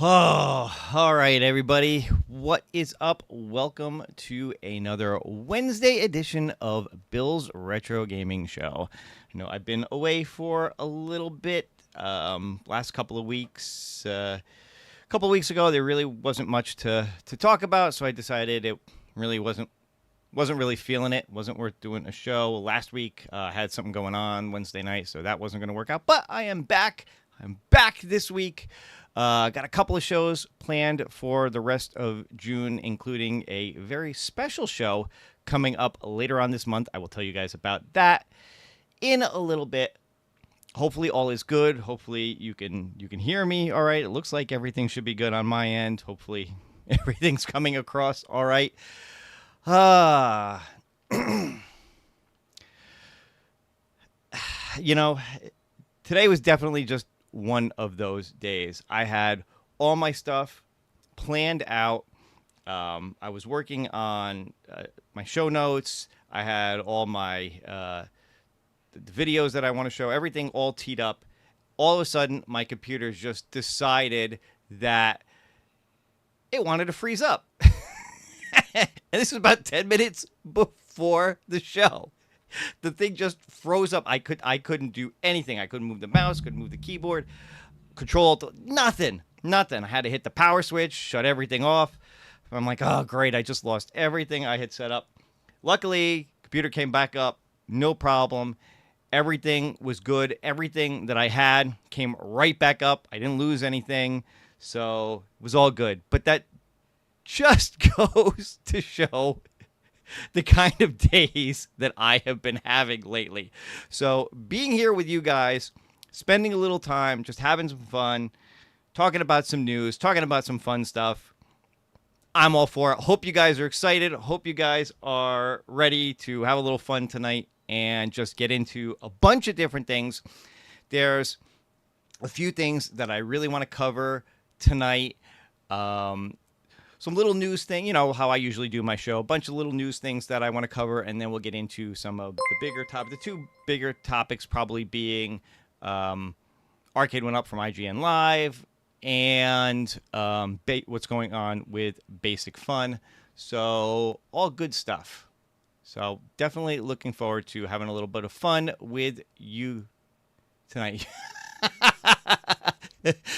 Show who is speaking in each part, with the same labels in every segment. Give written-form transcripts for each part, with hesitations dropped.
Speaker 1: Oh, all right, everybody. What is up? Welcome to another Wednesday edition of Bill's Retro Gaming Show. You know, I've been away for a little bit. Last couple of weeks. A couple of weeks ago, there really wasn't much to talk about, so I decided it really wasn't really feeling it. Wasn't worth doing a show. Last week, had something going on Wednesday night, so that wasn't going to work out. But I am back. I'm back this week. Got a couple of shows planned for the rest of June, including a very special show coming up later on this month. I will tell you guys about that in a little bit. Hopefully all is good. Hopefully you can hear me all right. It looks like everything should be good on my end. Hopefully everything's coming across all right. You know, today was definitely just one of those days. I had all my stuff planned out. I was working on my show notes. I had all my the videos that I want to show, everything all teed up. All of a sudden, my computer just decided that it wanted to freeze up. And this was about 10 minutes before the show. The thing just froze up. I couldn't do anything. I couldn't move the mouse, couldn't move the keyboard, control, nothing. I had to hit the power switch, shut everything off. I'm like, oh, great. I just lost everything I had set up. Luckily, computer came back up. No problem. Everything was good. Everything that I had came right back up. I didn't lose anything. So it was all good. But that just goes to show the kind of days that I have been having lately. So being here with you guys, spending a little time, just having some fun, talking about some news, talking about some fun stuff, I'm all for it. Hope you guys are excited. Hope you guys are ready to have a little fun tonight and just get into a bunch of different things. There's a few things that I really want to cover tonight. Some little news thing, you know, how I usually do my show. A bunch of little news things that I want to cover, and then we'll get into some of the bigger topics. The two bigger topics probably being Arcade1Up from IGN Live and what's going on with Basic Fun. So all good stuff. So definitely looking forward to having a little bit of fun with you tonight.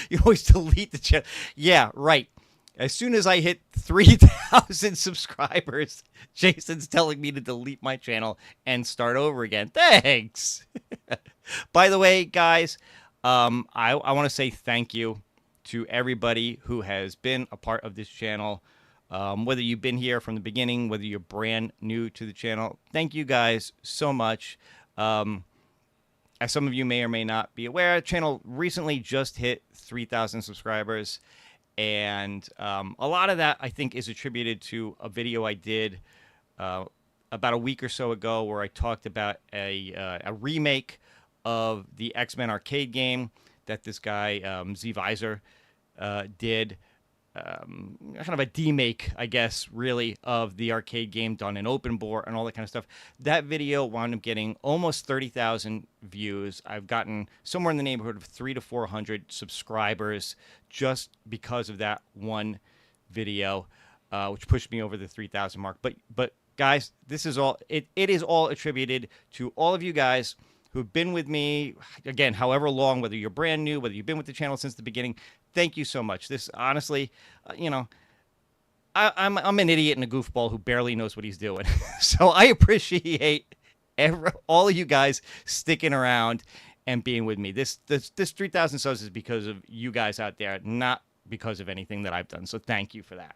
Speaker 1: You always delete the chat. Yeah, right. As soon as I hit 3,000 subscribers, Jason's telling me to delete my channel and start over again. Thanks. By the way, guys, I want to say thank you to everybody who has been a part of this channel. Whether you've been here from the beginning, whether you're brand new to the channel, thank you guys so much. As some of you may or may not be aware, the channel recently just hit 3,000 subscribers. And a lot of that, I think, is attributed to a video I did about a week or so ago where I talked about a remake of the X-Men arcade game that this guy, Z Visor, did. Kind of a demake, I guess, really, of the arcade game done in open bore and all that kind of stuff. That video wound up getting almost 30,000 views. I've gotten somewhere in the neighborhood of 300 to 400 subscribers just because of that one video, which pushed me over the 3,000 mark. But guys, this is all it is all attributed to all of you guys who've been with me, again, however long, whether you're brand new, whether you've been with the channel since the beginning. Thank you so much. This, honestly, you know, I'm an idiot and a goofball who barely knows what he's doing. So I appreciate all of you guys sticking around and being with me. This 3,000 subs is because of you guys out there, not because of anything that I've done. So thank you for that.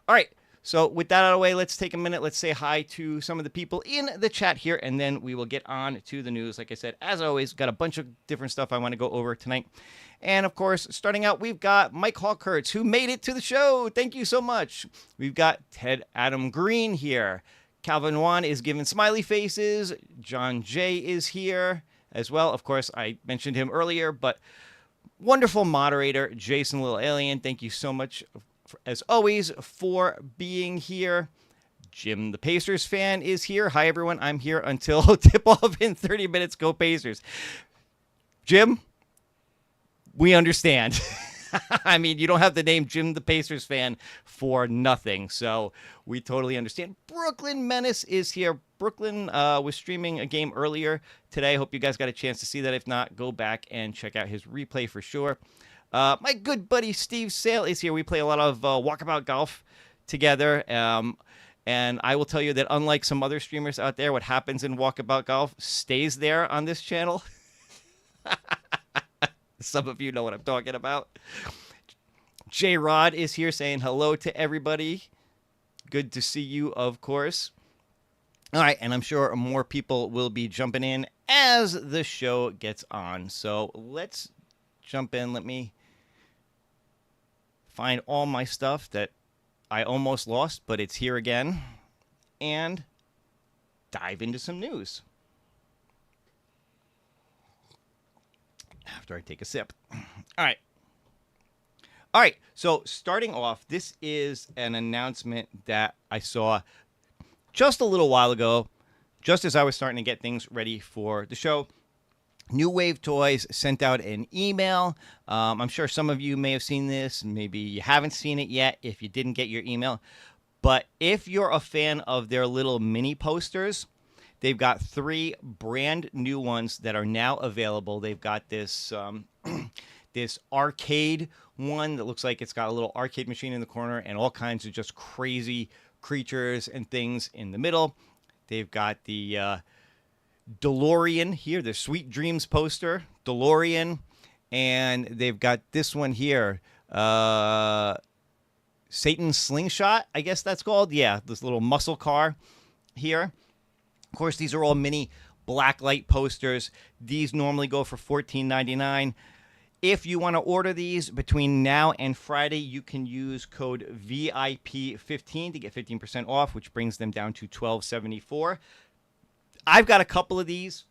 Speaker 1: All right. So with that out of the way, let's take a minute. Let's say hi to some of the people in the chat here, and then we will get on to the news. Like I said, as always, got a bunch of different stuff I want to go over tonight. And, of course, starting out, we've got Mike Hawkhertz, who made it to the show. Thank you so much. We've got Ted Adam Green here. Calvin Wan is giving smiley faces. John J. is here as well. Of course, I mentioned him earlier, but wonderful moderator, Jason Little Alien. Thank you so much, as always, for being here. Jim, the Pacers fan, is here. Hi, everyone. I'm here until tip-off in 30 minutes. Go Pacers. Jim, we understand. I mean, you don't have the name Jim the Pacers fan for nothing. So we totally understand. Brooklyn Menace is here. Brooklyn was streaming a game earlier today. Hope you guys got a chance to see that. If not, go back and check out his replay for sure. My good buddy Steve Sale is here. We play a lot of Walkabout Golf together. And I will tell you that unlike some other streamers out there, what happens in Walkabout Golf stays there on this channel. Some of you know what I'm talking about. J Rod is here saying hello to everybody. Good to see you, of course. All right, and I'm sure more people will be jumping in as the show gets on. So let's jump in. Let me find all my stuff that I almost lost, but it's here again, and dive into some news. After I take a sip. All right. So starting off, this is an announcement that I saw just a little while ago, just as I was starting to get things ready for the show. New Wave Toys sent out an email. I'm sure some of you may have seen this. Maybe you haven't seen it yet if you didn't get your email. But if you're a fan of their little mini posters, they've got 3 brand new ones that are now available. They've got this this arcade one that looks like it's got a little arcade machine in the corner and all kinds of just crazy creatures and things in the middle. They've got the DeLorean here, the Sweet Dreams poster, DeLorean, and they've got this one here, Satan's Slingshot, I guess that's called. Yeah, this little muscle car here. Of course, these are all mini blacklight posters. These normally go for $14.99. If you want to order these between now and Friday, you can use code VIP15 to get 15% off, which brings them down to $12.74. I've got a couple of these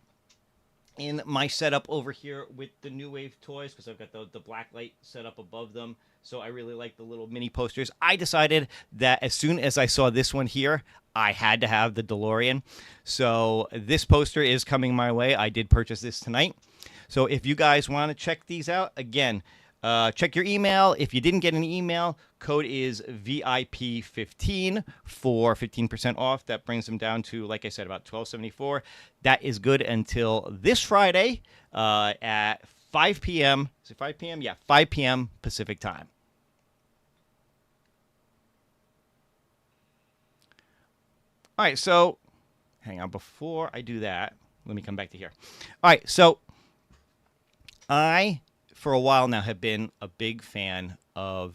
Speaker 1: in my setup over here with the New Wave Toys because I've got the black light set up above them. So I really like the little mini posters. I decided that as soon as I saw this one here, I had to have the DeLorean. So this poster is coming my way. I did purchase this tonight. So if you guys want to check these out, again, check your email. If you didn't get an email, code is VIP15 for 15% off. That brings them down to, like I said, about $12.74. That is good until this Friday at 5 p.m. Is it 5 p.m.? Yeah, 5 p.m. Pacific time. All right, so hang on. Before I do that, let me come back to here. All right, so I, for a while now, have been a big fan of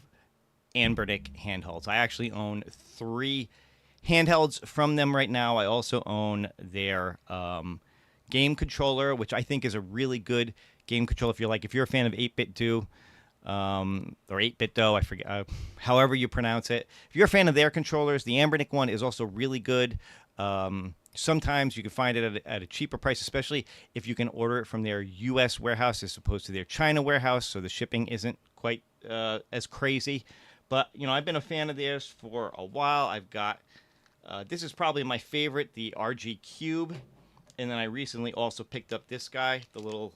Speaker 1: Anbernic handhelds. I actually own 3 handhelds from them right now. I also own their game controller, which I think is a really good game controller. If you're a fan of 8-Bit Do, or 8-Bit Do, I forget, however you pronounce it. If you're a fan of their controllers, the Anbernic one is also really good. Sometimes you can find it at a cheaper price, especially if you can order it from their U.S. warehouse as opposed to their China warehouse, so the shipping isn't quite as crazy. But, you know, I've been a fan of theirs for a while. I've got, this is probably my favorite, the RG Cube. And then I recently also picked up this guy, the little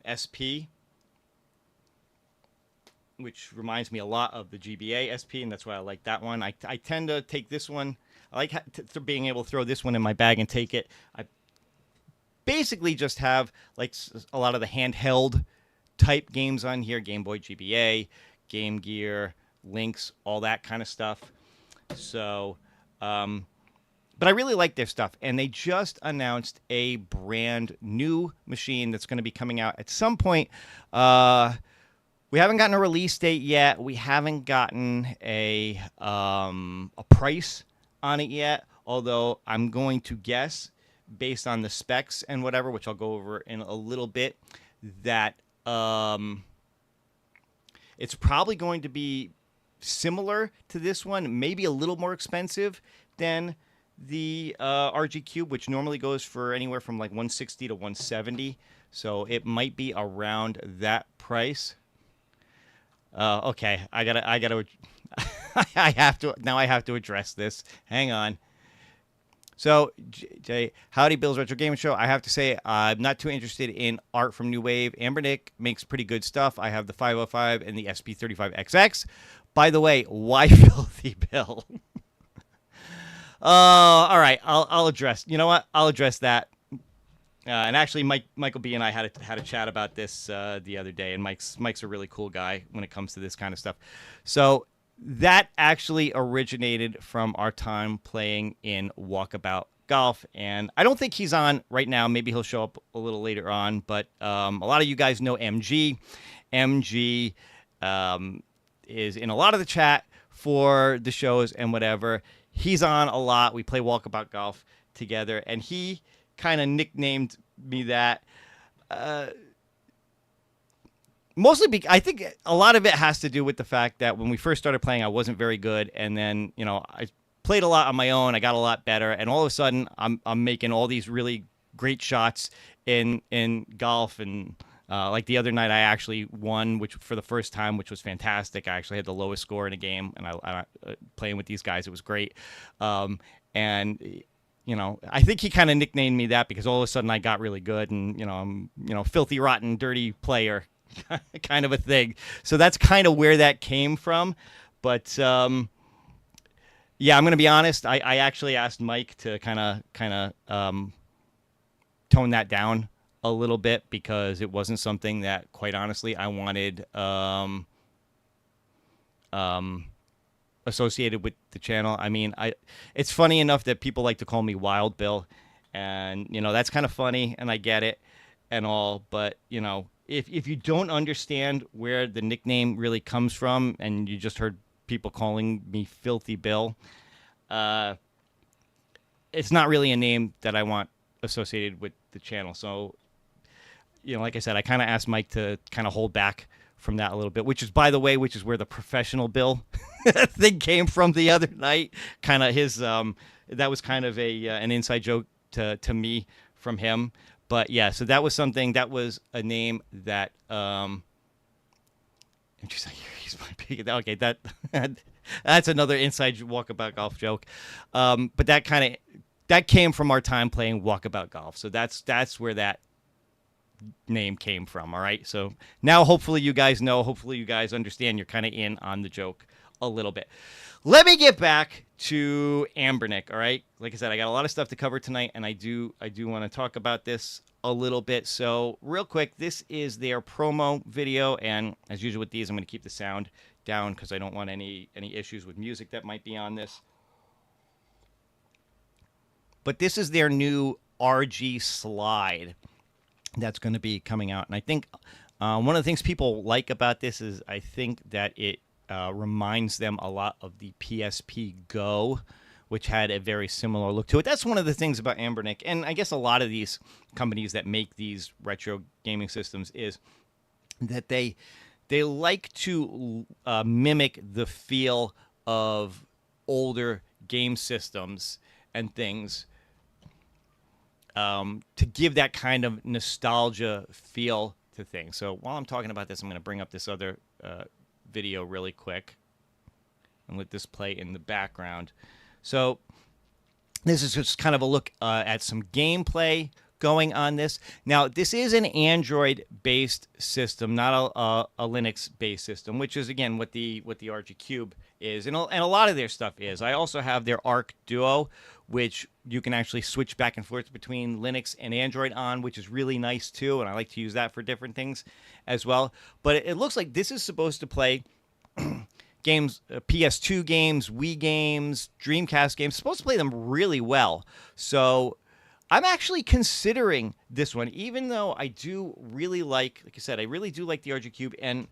Speaker 1: SP, which reminds me a lot of the GBA SP, and that's why I like that one. I tend to take this one. I like being able to throw this one in my bag and take it. I basically just have like a lot of the handheld type games on here, Game Boy GBA, Game Gear, Lynx, all that kind of stuff. So, but I really like their stuff, and they just announced a brand new machine that's going to be coming out at some point. We haven't gotten a release date yet. We haven't gotten a price on it yet, although I'm going to guess, based on the specs and whatever, which I'll go over in a little bit, that it's probably going to be similar to this one, maybe a little more expensive than the RG Cube, which normally goes for anywhere from like $160 to $170. So it might be around that price. Okay, I gotta I have to address this. Hang on. So, howdy, Bill's Retro Gaming Show. I have to say, I'm not too interested in art from New Wave. Anbernic makes pretty good stuff. I have the 505 and the SP35XX. By the way, why Filthy Bill? All right, I'll address. You know what? I'll address that. And actually, Michael B and I had a chat about this the other day, and Mike's a really cool guy when it comes to this kind of stuff. So that actually originated from our time playing in Walkabout Golf, and I don't think he's on right now. Maybe he'll show up a little later on, but a lot of you guys know MG. MG is in a lot of the chat for the shows and whatever. He's on a lot. We play Walkabout Golf together, and he kind of nicknamed me that. Mostly, I think a lot of it has to do with the fact that when we first started playing, I wasn't very good, and then I played a lot on my own. I got a lot better, and all of a sudden, I'm making all these really great shots in golf, and like the other night, I actually won, which for the first time, which was fantastic. I actually had the lowest score in a game, and I playing with these guys, it was great, and. I think he kind of nicknamed me that because all of a sudden I got really good, and I'm filthy, rotten, dirty player, kind of a thing. So that's kind of where that came from. But yeah, I'm gonna be honest. I actually asked Mike to kind of tone that down a little bit because it wasn't something that, quite honestly, I wanted associated with the channel. I mean, it's funny enough that people like to call me Wild Bill, and that's kind of funny, and I get it and all, but if you don't understand where the nickname really comes from, and you just heard people calling me Filthy Bill, it's not really a name that I want associated with the channel. So like I said, I kind of asked Mike to kind of hold back from that a little bit, which is, by the way, where the professional Bill thing came from the other night. Kind of his, that was kind of an inside joke to me from him. But yeah, so that was something, that was a name that, and she's like, he's my big, okay, that's another inside Walkabout Golf joke. But that came from our time playing Walkabout Golf. So that's where that name came from. All right, so now hopefully you guys know, hopefully you guys understand, you're kind of in on the joke a little bit. Let me get back to Anbernic. All right, like I said, I got a lot of stuff to cover tonight, and I do want to talk about this a little bit. So real quick, this is their promo video, and as usual with these, I'm going to keep the sound down because I don't want any issues with music that might be on this. But this is their new RG slide that's going to be coming out. And I think one of the things people like about this is I think that it reminds them a lot of the PSP Go, which had a very similar look to it. That's one of the things about Anbernic, and I guess a lot of these companies that make these retro gaming systems, is that they like to mimic the feel of older game systems and things, to give that kind of nostalgia feel to things. So while I'm talking about this, I'm going to bring up this other video really quick and let this play in the background. So this is just kind of a look at some gameplay going on this. Now, this is an Android-based system, not a Linux-based system, which is, again, what the RG Cube is, and a lot of their stuff is. I also have their Arc Duo, which you can actually switch back and forth between Linux and Android on, which is really nice too, and I like to use that for different things as well. But it looks like this is supposed to play games, PS2 games, Wii games, Dreamcast games, supposed to play them really well. So I'm actually considering this one, even though I do really like I said, I really do like the RG Cube, and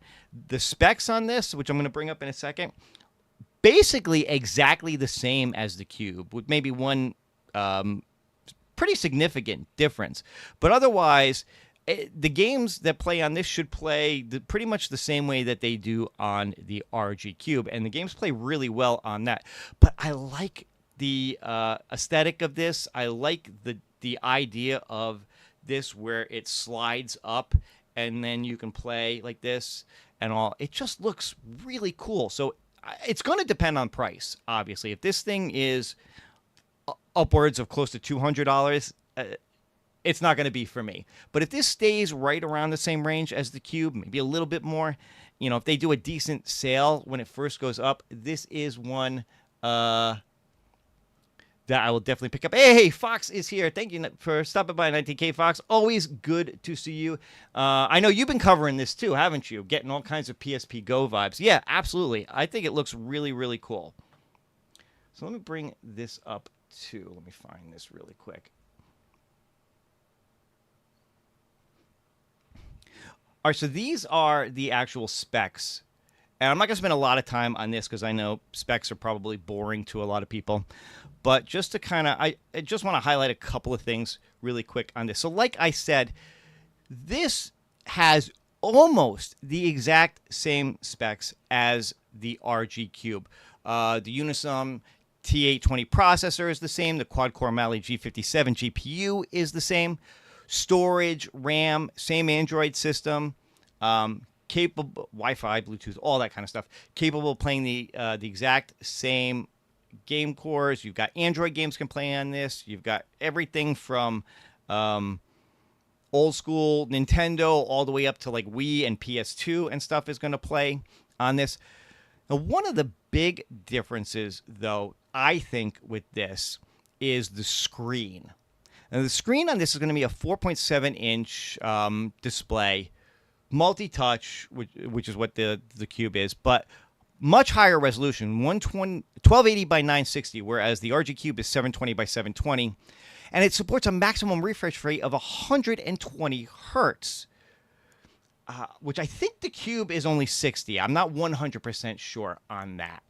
Speaker 1: the specs on this, which I'm going to bring up in a second, basically exactly the same as the Cube, with maybe one pretty significant difference. But otherwise, the games that play on this should play pretty much the same way that they do on the RG Cube, and the games play really well on that. But I like the aesthetic of this. I like the idea of this, where it slides up and then you can play like this and all. It just looks really cool. So it's going to depend on price, obviously. If this thing is upwards of close to $200, it's not going to be for me. But if this stays right around the same range as the Cube, maybe a little bit more, if they do a decent sale when it first goes up, this is one that I will definitely pick up. Hey, Fox is here. Thank you for stopping by, 19K Fox. Always good to see you. I know you've been covering this too, haven't you? Getting all kinds of PSP Go vibes. Yeah, absolutely. I think it looks really, really cool. So let me bring this up too. Let me find this really quick. All right, so these are the actual specs. And I'm not going to spend a lot of time on this because I know specs are probably boring to a lot of people. But just to kind of, I just want to highlight a couple of things really quick on this. So like I said, this has almost the exact same specs as the RG Cube. The Unisom T820 processor is the same. The quad-core Mali G57 GPU is the same. Storage, RAM, same Android system. Capable Wi-Fi, Bluetooth, all that kind of stuff. Capable of playing the exact same game cores. You've got Android games can play on this. You've got everything from old school Nintendo all the way up to like Wii and PS2 and stuff is going to play on this. Now, one of the big differences, though, I think with this is the screen. Now, the screen on this is going to be a 4.7-inch display, multi-touch, which is what the Cube is, but much higher resolution, 1280 by 960, whereas the RG Cube is 720 by 720, and it supports a maximum refresh rate of 120 hertz, which I think the Cube is only 60. I'm not 100% sure on that.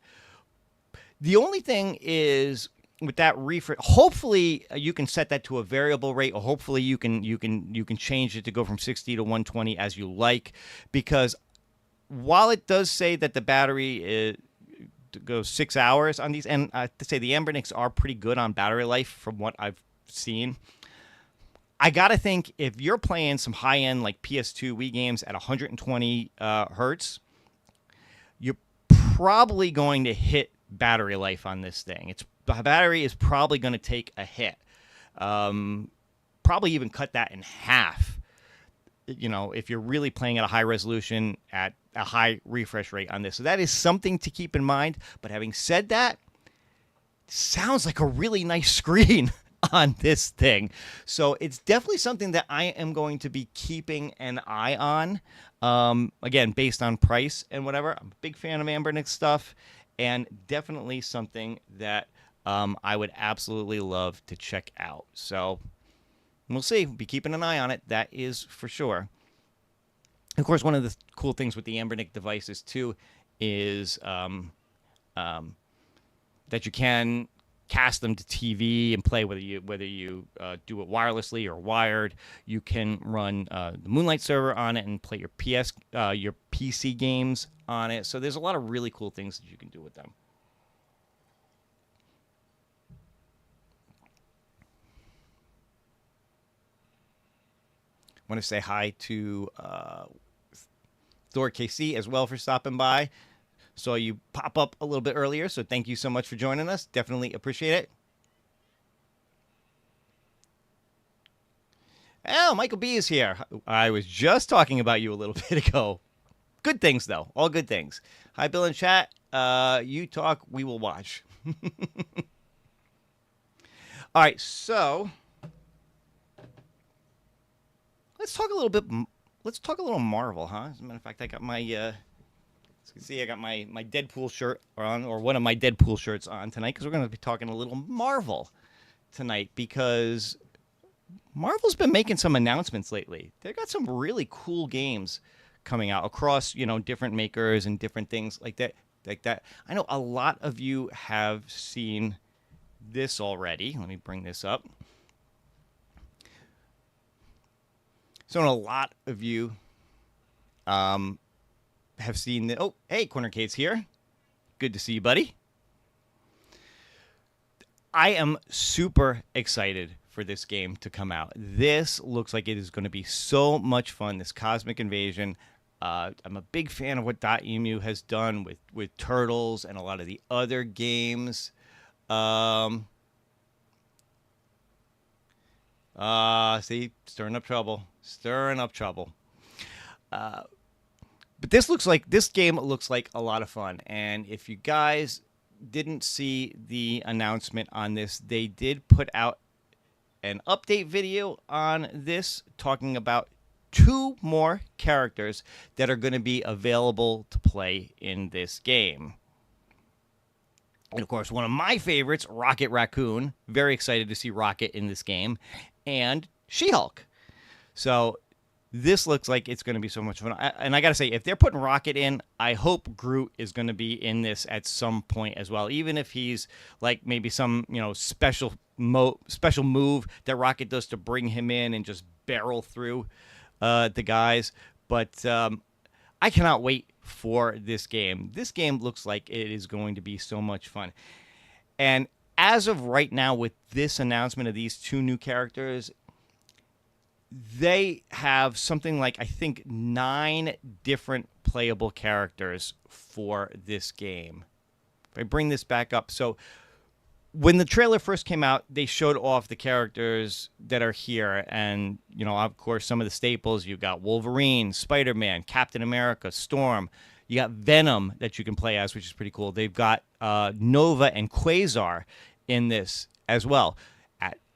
Speaker 1: The only thing is with that refresh, hopefully you can set that to a variable rate, or hopefully you can change it to go from 60 to 120 as you like, because while it does say that the battery goes 6 hours on these, and I have to say the Anbernics are pretty good on battery life from what I've seen, I gotta think if you're playing some high-end like PS2 Wii games at 120 hertz, you're probably going to hit battery life on this thing. The battery is probably going to take a hit, probably even cut that in half. If you're really playing at a high resolution at a high refresh rate on this. So that is something to keep in mind. But having said that, it sounds like a really nice screen on this thing. So it's definitely something that I am going to be keeping an eye on. Again, based on price and whatever. I'm a big fan of Anbernic stuff, and definitely something that I would absolutely love to check out. So we'll see. We'll be keeping an eye on it. That is for sure. Of course, one of the cool things with the Anbernic devices, too, is that you can cast them to TV and play, whether you do it wirelessly or wired. You can run the Moonlight server on it and play your PC games on it. So there's a lot of really cool things that you can do with them. I want to say hi to Thor KC as well for stopping by. Saw you pop up a little bit earlier, so thank you so much for joining us. Definitely appreciate it. Oh, Michael B is here. I was just talking about you a little bit ago. Good things, though. All good things. Hi, Bill in chat. You talk, we will watch. All right, so let's talk a little bit. Let's talk a little Marvel, huh? As a matter of fact, I got my. As you can see, I got my Deadpool shirt on, or one of my Deadpool shirts on tonight, because we're going to be talking a little Marvel tonight, because Marvel's been making some announcements lately. They've got some really cool games coming out across, different makers and different things like that. I know a lot of you have seen this already. Let me bring this up. So a lot of you have seen the... Oh, hey, Cornercade's here. Good to see you, buddy. I am super excited for this game to come out. This looks like it is going to be so much fun, this Cosmic Invasion. I'm a big fan of what .emu has done with Turtles and a lot of the other games. See, stirring up trouble. Stirring up trouble. But this game looks like a lot of fun. And if you guys didn't see the announcement on this, they did put out an update video on this talking about 2 more characters that are going to be available to play in this game. And of course, one of my favorites, Rocket Raccoon. Very excited to see Rocket in this game. And She-Hulk. So this looks like it's going to be so much fun. And I got to say, if they're putting Rocket in, I hope Groot is going to be in this at some point as well. Even if he's like maybe some, special move that Rocket does to bring him in and just barrel through the guys. But I cannot wait for this game. This game looks like it is going to be so much fun. And as of right now, with this announcement of these 2 new characters, they have something like, I think, 9 different playable characters for this game. If I bring this back up. So when the trailer first came out, they showed off the characters that are here. And, of course, some of the staples. You've got Wolverine, Spider-Man, Captain America, Storm. You got Venom that you can play as, which is pretty cool. They've got Nova and Quasar in this as well.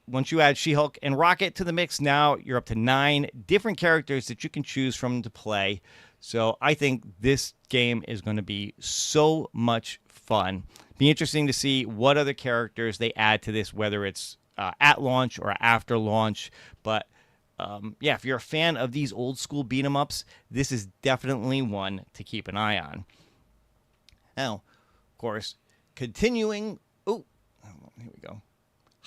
Speaker 1: Once you add She-Hulk and Rocket to the mix, now you're up to 9 different characters that you can choose from to play. So I think this game is going to be so much fun. Be interesting to see what other characters they add to this, whether it's at launch or after launch. But yeah, if you're a fan of these old school beat 'em ups, this is definitely one to keep an eye on. Now, of course, continuing. Oh, here we go.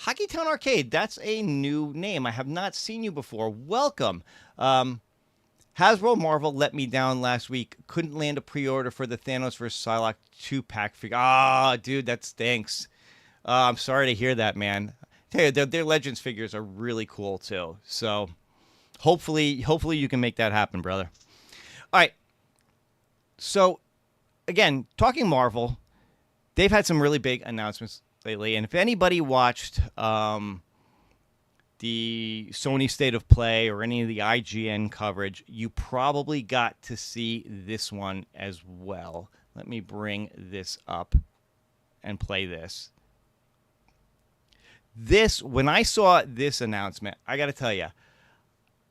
Speaker 1: Hockeytown Arcade, that's a new name. I have not seen you before. Welcome. Hasbro Marvel let me down last week. Couldn't land a pre-order for the Thanos vs. Psylocke 2-pack figure. Ah, dude, that stinks. I'm sorry to hear that, man. Tell you, their Legends figures are really cool, too. So hopefully you can make that happen, brother. All right. So, again, talking Marvel, they've had some really big announcements lately, and if anybody watched the Sony State of Play or any of the IGN coverage, you probably got to see this one as well. Let me bring this up and play this. When I saw this announcement, I got to tell you,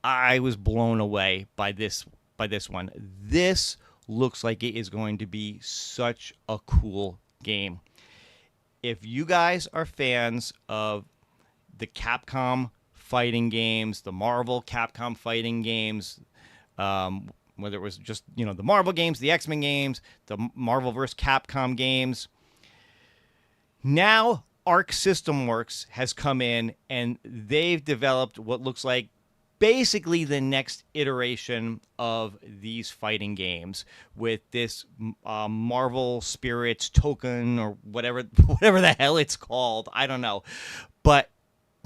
Speaker 1: I was blown away by this one. This looks like it is going to be such a cool game. If you guys are fans of the Capcom fighting games, the Marvel Capcom fighting games, whether it was just, the Marvel games, the X-Men games, the Marvel vs. Capcom games, now Arc System Works has come in and they've developed what looks like basically the next iteration of these fighting games with this Marvel Spirits Tokon or whatever the hell it's called. I don't know. But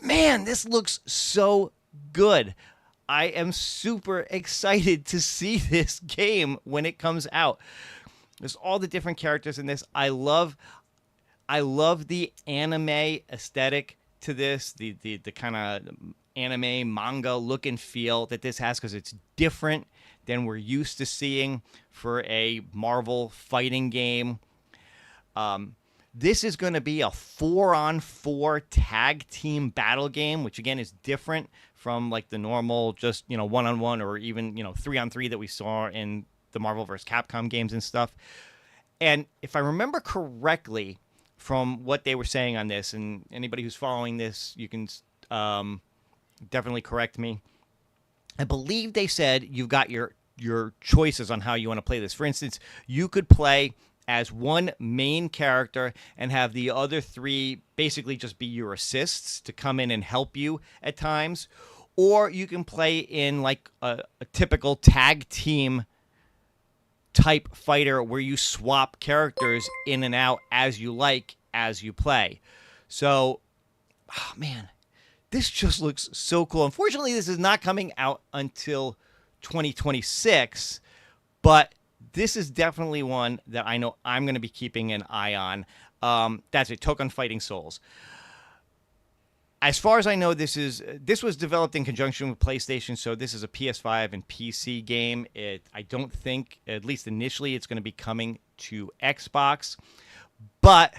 Speaker 1: man, this looks so good. I am super excited to see this game when it comes out. There's all the different characters in this. I love the anime aesthetic to this, the kind of anime manga look and feel that this has, because it's different than we're used to seeing for a Marvel fighting game. This is going to be a 4-on-4 tag team battle game, which again is different from like the normal just, 1-on-1 or even, 3-on-3 that we saw in the Marvel vs. Capcom games and stuff. And if I remember correctly from what they were saying on this, and anybody who's following this, you can definitely correct me. I believe they said you've got your choices on how you want to play this. For instance, you could play as one main character and have the other 3 basically just be your assists to come in and help you at times. Or you can play in like a typical tag team type fighter where you swap characters in and out as you like as you play. So, oh man, this just looks so cool. Unfortunately, this is not coming out until 2026, but this is definitely one that I know I'm going to be keeping an eye on. That's it, Tokon Fighting Souls. As far as I know, this was developed in conjunction with PlayStation, so this is a PS5 and PC game. I don't think, at least initially, it's going to be coming to Xbox, but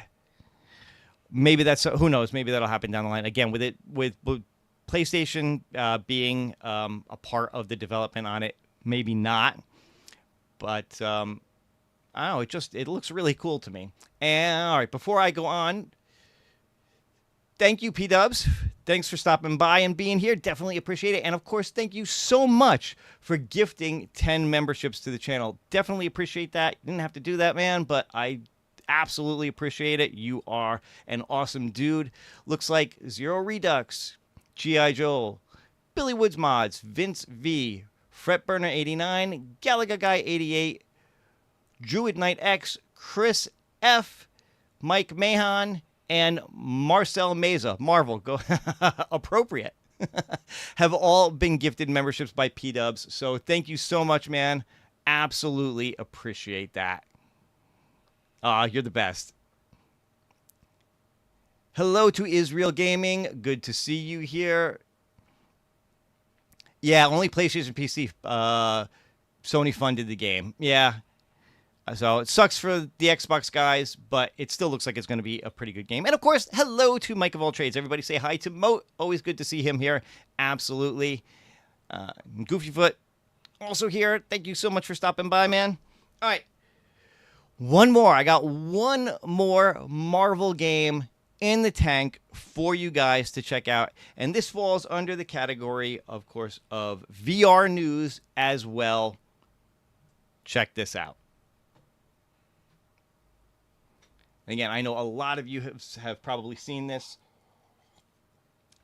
Speaker 1: maybe that's, who knows? Maybe that'll happen down the line. Again, with PlayStation being a part of the development on it, maybe not, but I don't know. It looks really cool to me. And all right, before I go on. Thank you, P-Dubs. Thanks for stopping by and being here. Definitely appreciate it. And, of course, thank you so much for gifting 10 memberships to the channel. Definitely appreciate that. You didn't have to do that, man, but I absolutely appreciate it. You are an awesome dude. Looks like Zero Redux, G.I. Joe, Billy Woods Mods, Vince V, Fretburner 89, Galaga Guy 88, Druid Knight X, Chris F, Mike Mahan, and Marcel Meza, Marvel, go appropriate, have all been gifted memberships by P-Dubs. So thank you so much, man. Absolutely appreciate that. You're the best. Hello to Israel Gaming. Good to see you here. Yeah, only PlayStation PC. Sony funded the game. Yeah. So it sucks for the Xbox guys, but it still looks like it's going to be a pretty good game. And, of course, hello to Mike of All Trades. Everybody say hi to Moat. Always good to see him here. Absolutely. Goofyfoot also here. Thank you so much for stopping by, man. All right. One more. I got one more Marvel game in the tank for you guys to check out. And this falls under the category, of course, of VR news as well. Check this out. Again, I know a lot of you have probably seen this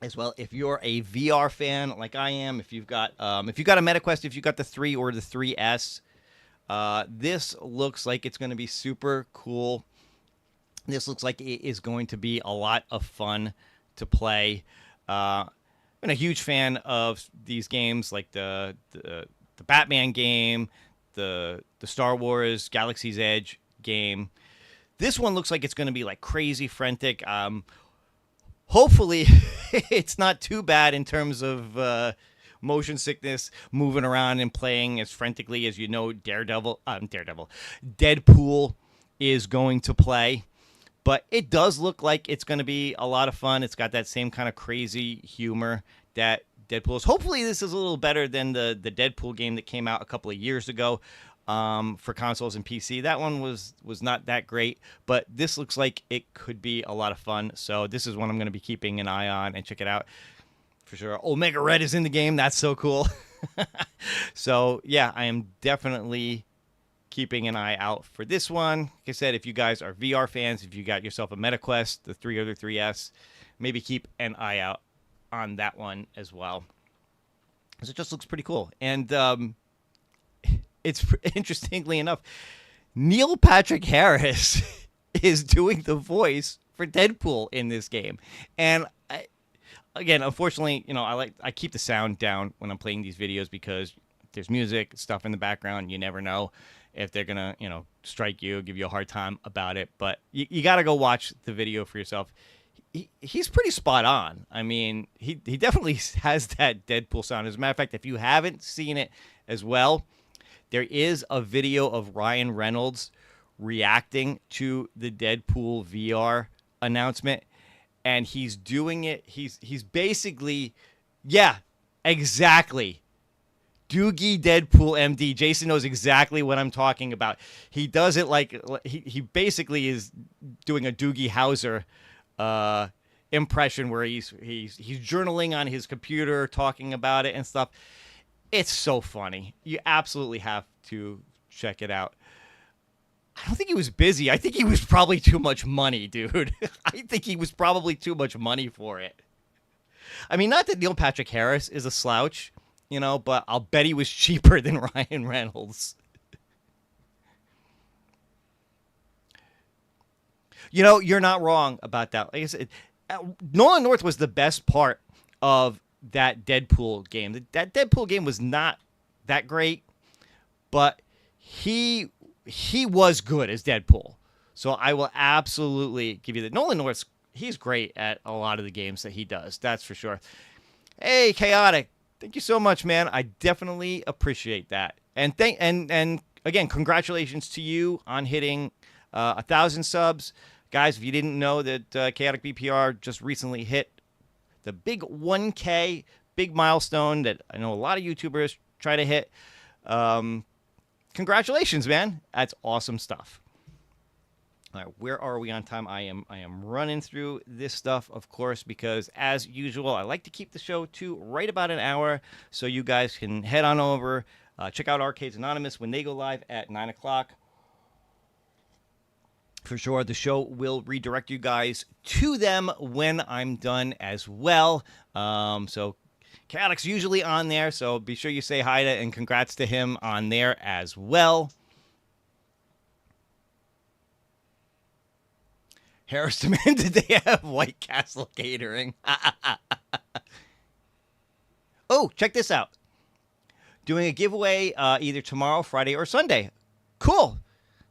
Speaker 1: as well. If you're a VR fan like I am, if you've got a MetaQuest, if you've got the 3 or the 3S, this looks like it's going to be super cool. This looks like it is going to be a lot of fun to play. I've been a huge fan of these games, like the Batman game, the Star Wars Galaxy's Edge game. This one looks like it's going to be like crazy frantic. Hopefully, it's not too bad in terms of motion sickness, moving around and playing as frantically as you know Deadpool is going to play. But it does look like it's going to be a lot of fun. It's got that same kind of crazy humor that Deadpool is. Hopefully, this is a little better than the Deadpool game that came out a couple of years ago. For consoles and PC. That one was not that great, but this looks like it could be a lot of fun. So this is one I'm going to be keeping an eye on and check it out for sure. Omega Red is in the game. That's so cool. So yeah, I am definitely keeping an eye out for this one. Like I said, if you guys are VR fans, if you got yourself a MetaQuest, the 3 or the 3S, maybe keep an eye out on that one as well, because it just looks pretty cool. And it's interestingly enough, Neil Patrick Harris is doing the voice for Deadpool in this game. And again, unfortunately, I keep the sound down when I'm playing these videos because there's music, stuff in the background. You never know if they're going to, strike you, give you a hard time about it. But you got to go watch the video for yourself. He's pretty spot on. I mean, he definitely has that Deadpool sound. As a matter of fact, if you haven't seen it as well, there is a video of Ryan Reynolds reacting to the Deadpool VR announcement, and he's doing it. He's basically, yeah, exactly. Doogie Deadpool MD. Jason knows exactly what I'm talking about. He does it like he basically is doing a Doogie Howser impression where he's journaling on his computer, talking about it and stuff. It's so funny. You absolutely have to check it out. I don't think he was busy. I think he was probably too much money, dude. I think he was probably too much money for it. I mean, not that Neil Patrick Harris is a slouch, but I'll bet he was cheaper than Ryan Reynolds. You're not wrong about that. Like I said, Nolan North was the best part of that Deadpool game. That Deadpool game was not that great, but he was good as Deadpool. So I will absolutely give you that. Nolan North's He's great at a lot of the games that he does. That's for sure. Hey, Chaotic. Thank you so much, man. I definitely appreciate that. And again, congratulations to you on hitting 1,000 subs. Guys, if you didn't know that Chaotic BPR just recently hit the big 1K, big milestone that I know a lot of YouTubers try to hit. Congratulations, man. That's awesome stuff. All right, where are we on time? I am running through this stuff, of course, because as usual, I like to keep the show to right about an hour, so you guys can head on over, check out Arcades Anonymous when they go live at 9 o'clock. For sure, the show will redirect you guys to them when I'm done as well. So Chaotic's usually on there, so be sure you say hi to and congrats to him on there as well. Harris demanded they have White Castle catering. Oh, check this out. Doing a giveaway either tomorrow, Friday, or Sunday. Cool.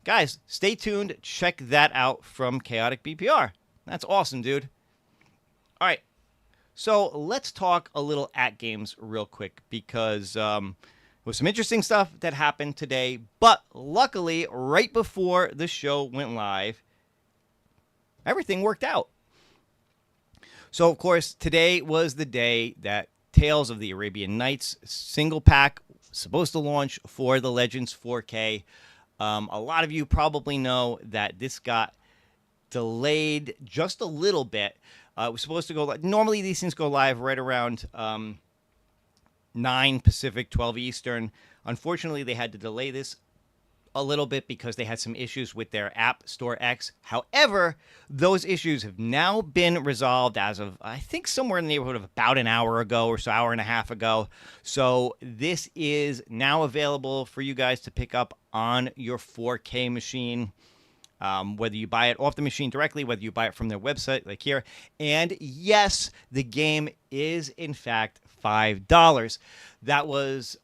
Speaker 1: Guys, stay tuned. Check that out from Chaotic BPR. That's awesome, dude. All right. So let's talk a little AtGames real quick because there was some interesting stuff that happened today. But luckily, right before the show went live, everything worked out. So, of course, today was the day that Tales of the Arabian Nights single pack supposed to launch for the Legends 4K. A lot of you probably know that this got delayed just a little bit. It was supposed to go live. Normally, these things go live right around 9 Pacific, 12 Eastern. Unfortunately, they had to delay this a little bit because they had some issues with their App Store X. However, those issues have now been resolved as of, I think, somewhere in the neighborhood of about an hour ago or so, hour and a half ago. So this is now available for you guys to pick up on your 4K machine. Whether you buy it off the machine directly, whether you buy it from their website, like here. And yes, the game is, in fact, $5. That was...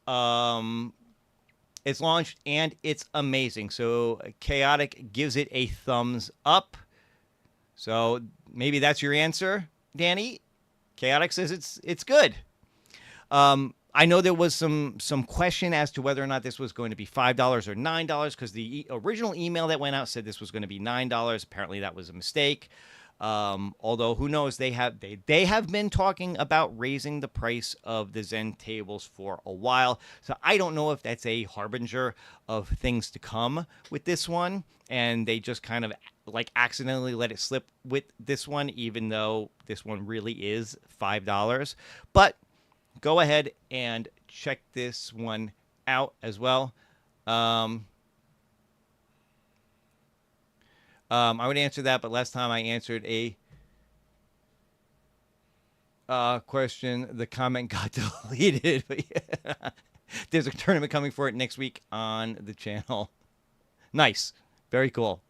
Speaker 1: it's launched, and it's amazing. So Chaotic gives it a thumbs up. So maybe that's your answer, Danny. Chaotic says it's good. I know there was some question as to whether or not this was going to be $5 or $9 because the original email that went out said this was going to be $9. Apparently that was a mistake. Although who knows, they have been talking about raising the price of the Zen tables for a while. So I don't know if that's a harbinger of things to come with this one, and they just kind of like accidentally let it slip with this one, even though this one really is $5. But go ahead and check this one out as well. I would answer that, but last time I answered a question, the comment got deleted. But yeah. There's a tournament coming for it next week on the channel. Nice. Very cool.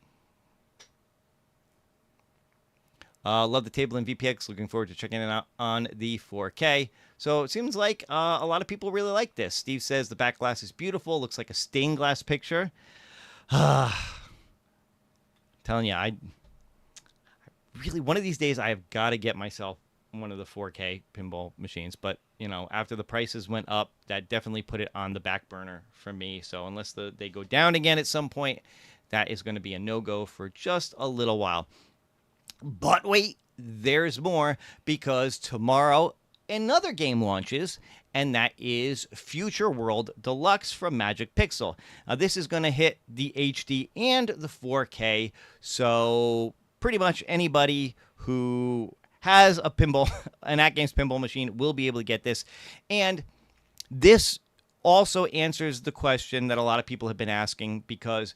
Speaker 1: Love the table in VPX. Looking forward to checking it out on the 4K. So it seems like a lot of people really like this. Steve says the back glass is beautiful. Looks like a stained glass picture. Telling you, I really, one of these days I have got to get myself one of the 4K pinball machines. But, you know, after the prices went up, that definitely put it on the back burner for me. So unless they go down again at some point, that is going to be a no-go for just a little while. But wait, there's more, because tomorrow another game launches, and that is Future World Deluxe from Magic Pixel. Now, this is going to hit the HD and the 4K, so pretty much anybody who has a pinball, an AtGames pinball machine, will be able to get this. And this also answers the question that a lot of people have been asking, because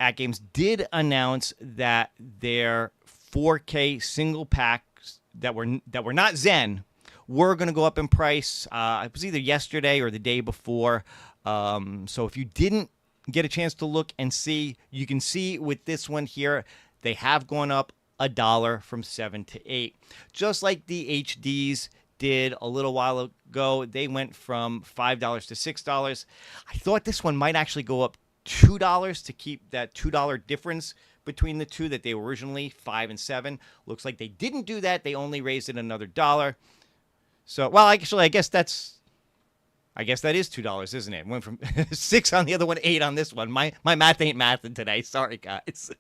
Speaker 1: AtGames did announce that their 4K single packs that were not Zen were going to go up in price. It was either yesterday or the day before. So if you didn't get a chance to look and see, you can see with this one here, they have gone up $1 from 7 to 8. Just like the HDs did a little while ago, they went from $5 to $6. I thought this one might actually go up $2 to keep that $2 difference between the two, that they were originally 5 and 7. Looks like they didn't do that. They only raised it another $1. So, well, actually, I guess that is $2, isn't it? Went from 6 on the other one, 8 on this one. My math ain't mathing today. Sorry, guys.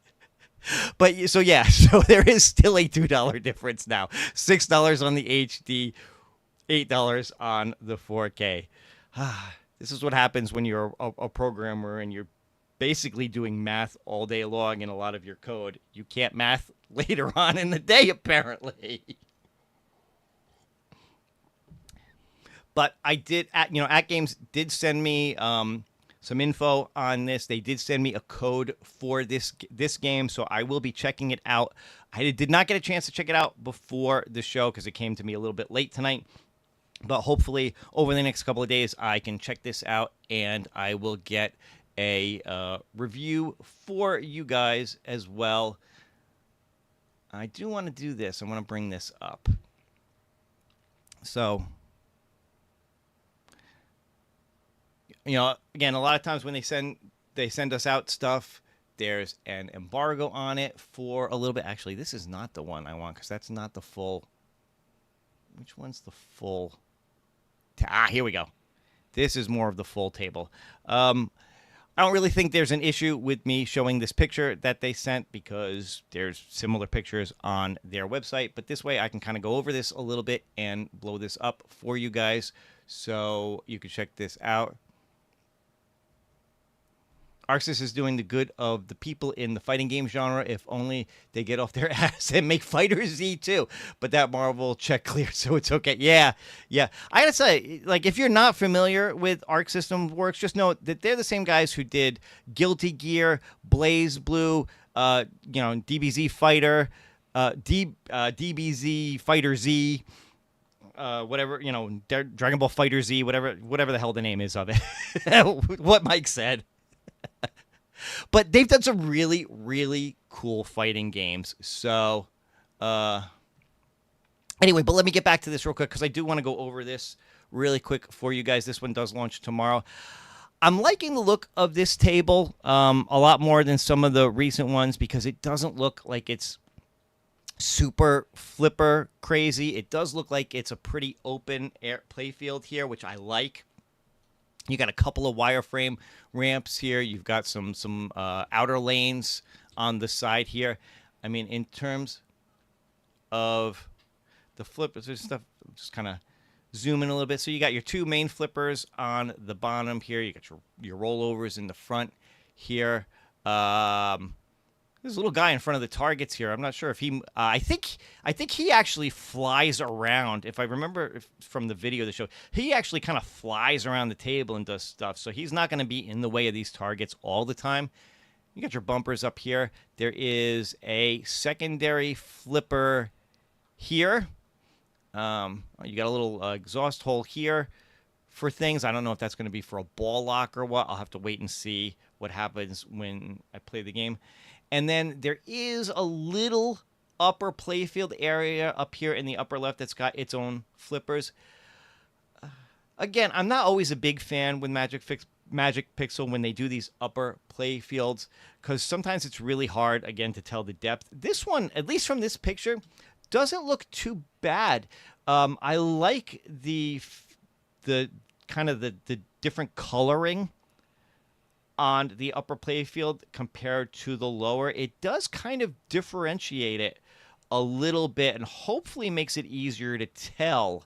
Speaker 1: But so yeah, so there is still a $2 difference now. $6 on the HD, $8 on the 4K. This is what happens when you're a programmer and you're basically doing math all day long in a lot of your code. You can't math later on in the day, apparently. But I did, AtGames did send me some info on this. They did send me a code for this game, so I will be checking it out. I did not get a chance to check it out before the show because it came to me a little bit late tonight. But hopefully, over the next couple of days, I can check this out, and I will get a review for you guys as well. I do want to do this. I want to bring this up. So, again, a lot of times when they send us out stuff, there's an embargo on it for a little bit. Actually, this is not the one I want because that's not the full. Which one's the full? Here we go. This is more of the full table. I don't really think there's an issue with me showing this picture that they sent because there's similar pictures on their website. But this way I can kind of go over this a little bit and blow this up for you guys so you can check this out. ArcSys is doing the good of the people in the fighting game genre if only they get off their ass and make Fighter Z too. But that Marvel check cleared, so it's okay. Yeah. I gotta say, like, if you're not familiar with Arc System Works, just know that they're the same guys who did Guilty Gear, Blaze Blue, DBZ Fighter, DBZ Fighter Z, whatever, Dragon Ball Fighter Z, whatever the hell the name is of it. What Mike said. But they've done some really, really cool fighting games. So, anyway, but let me get back to this real quick because I do want to go over this really quick for you guys. This one does launch tomorrow. I'm liking the look of this table a lot more than some of the recent ones because it doesn't look like it's super flipper crazy. It does look like it's a pretty open air playfield here, which I like. You got a couple of wireframe ramps here. You've got some outer lanes on the side here. I mean, in terms of the flippers and stuff, just kind of zoom in a little bit. So you got your two main flippers on the bottom here. You got your rollovers in the front here. There's a little guy in front of the targets here. I'm not sure if he. I think he actually flies around. If I remember from the video they showed, he actually kind of flies around the table and does stuff. So he's not going to be in the way of these targets all the time. You got your bumpers up here. There is a secondary flipper here. You got a little exhaust hole here for things. I don't know if that's going to be for a ball lock or what. I'll have to wait and see what happens when I play the game. And then there is a little upper playfield area up here in the upper left that's got its own flippers. Again, I'm not always a big fan with Magic Pixel when they do these upper playfields because sometimes it's really hard, again, to tell the depth. This one, at least from this picture, doesn't look too bad. I like the kind of the different coloring on the upper playfield compared to the lower. It does kind of differentiate it a little bit and hopefully makes it easier to tell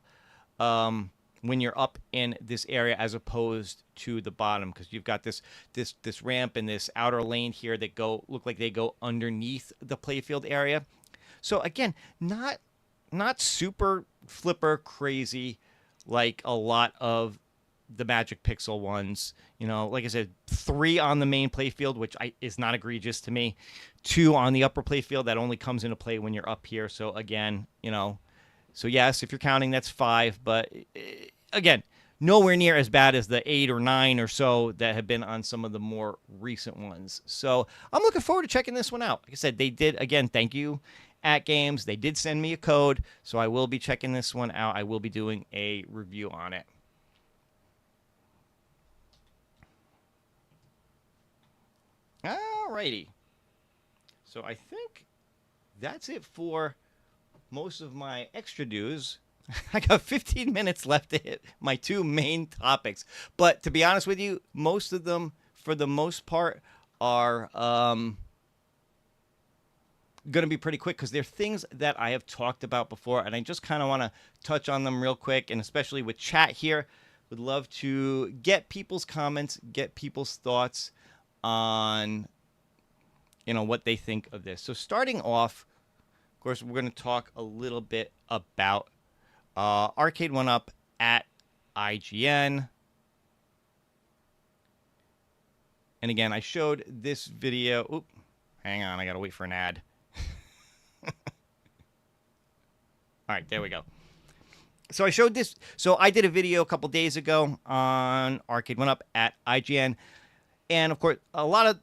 Speaker 1: when you're up in this area as opposed to the bottom, because you've got this ramp and this outer lane here that look like they go underneath the playfield area. So again, not super flipper crazy like a lot of the Magic Pixel ones. Like I said, 3 on the main playfield, which is not egregious to me. 2 on the upper playfield, that only comes into play when you're up here. So again, so yes, if you're counting, that's 5. But again, nowhere near as bad as the 8 or 9 or so that have been on some of the more recent ones. So I'm looking forward to checking this one out. Like I said, they did, again, thank you, AtGames. They did send me a code, so I will be checking this one out. I will be doing a review on it. Alrighty. So I think that's it for most of my extra news. I got 15 minutes left to hit my two main topics. But to be honest with you, most of them, for the most part, are going to be pretty quick because they're things that I have talked about before, and I just kind of want to touch on them real quick, and especially with chat here. Would love to get people's comments, get people's thoughts on, what they think of this. So starting off, of course, we're going to talk a little bit about Arcade1Up at IGN. And again, I showed this video. Oop, hang on, I got to wait for an ad. All right, there we go. So I showed this. So I did a video a couple days ago on Arcade1Up at IGN, and of course, a lot of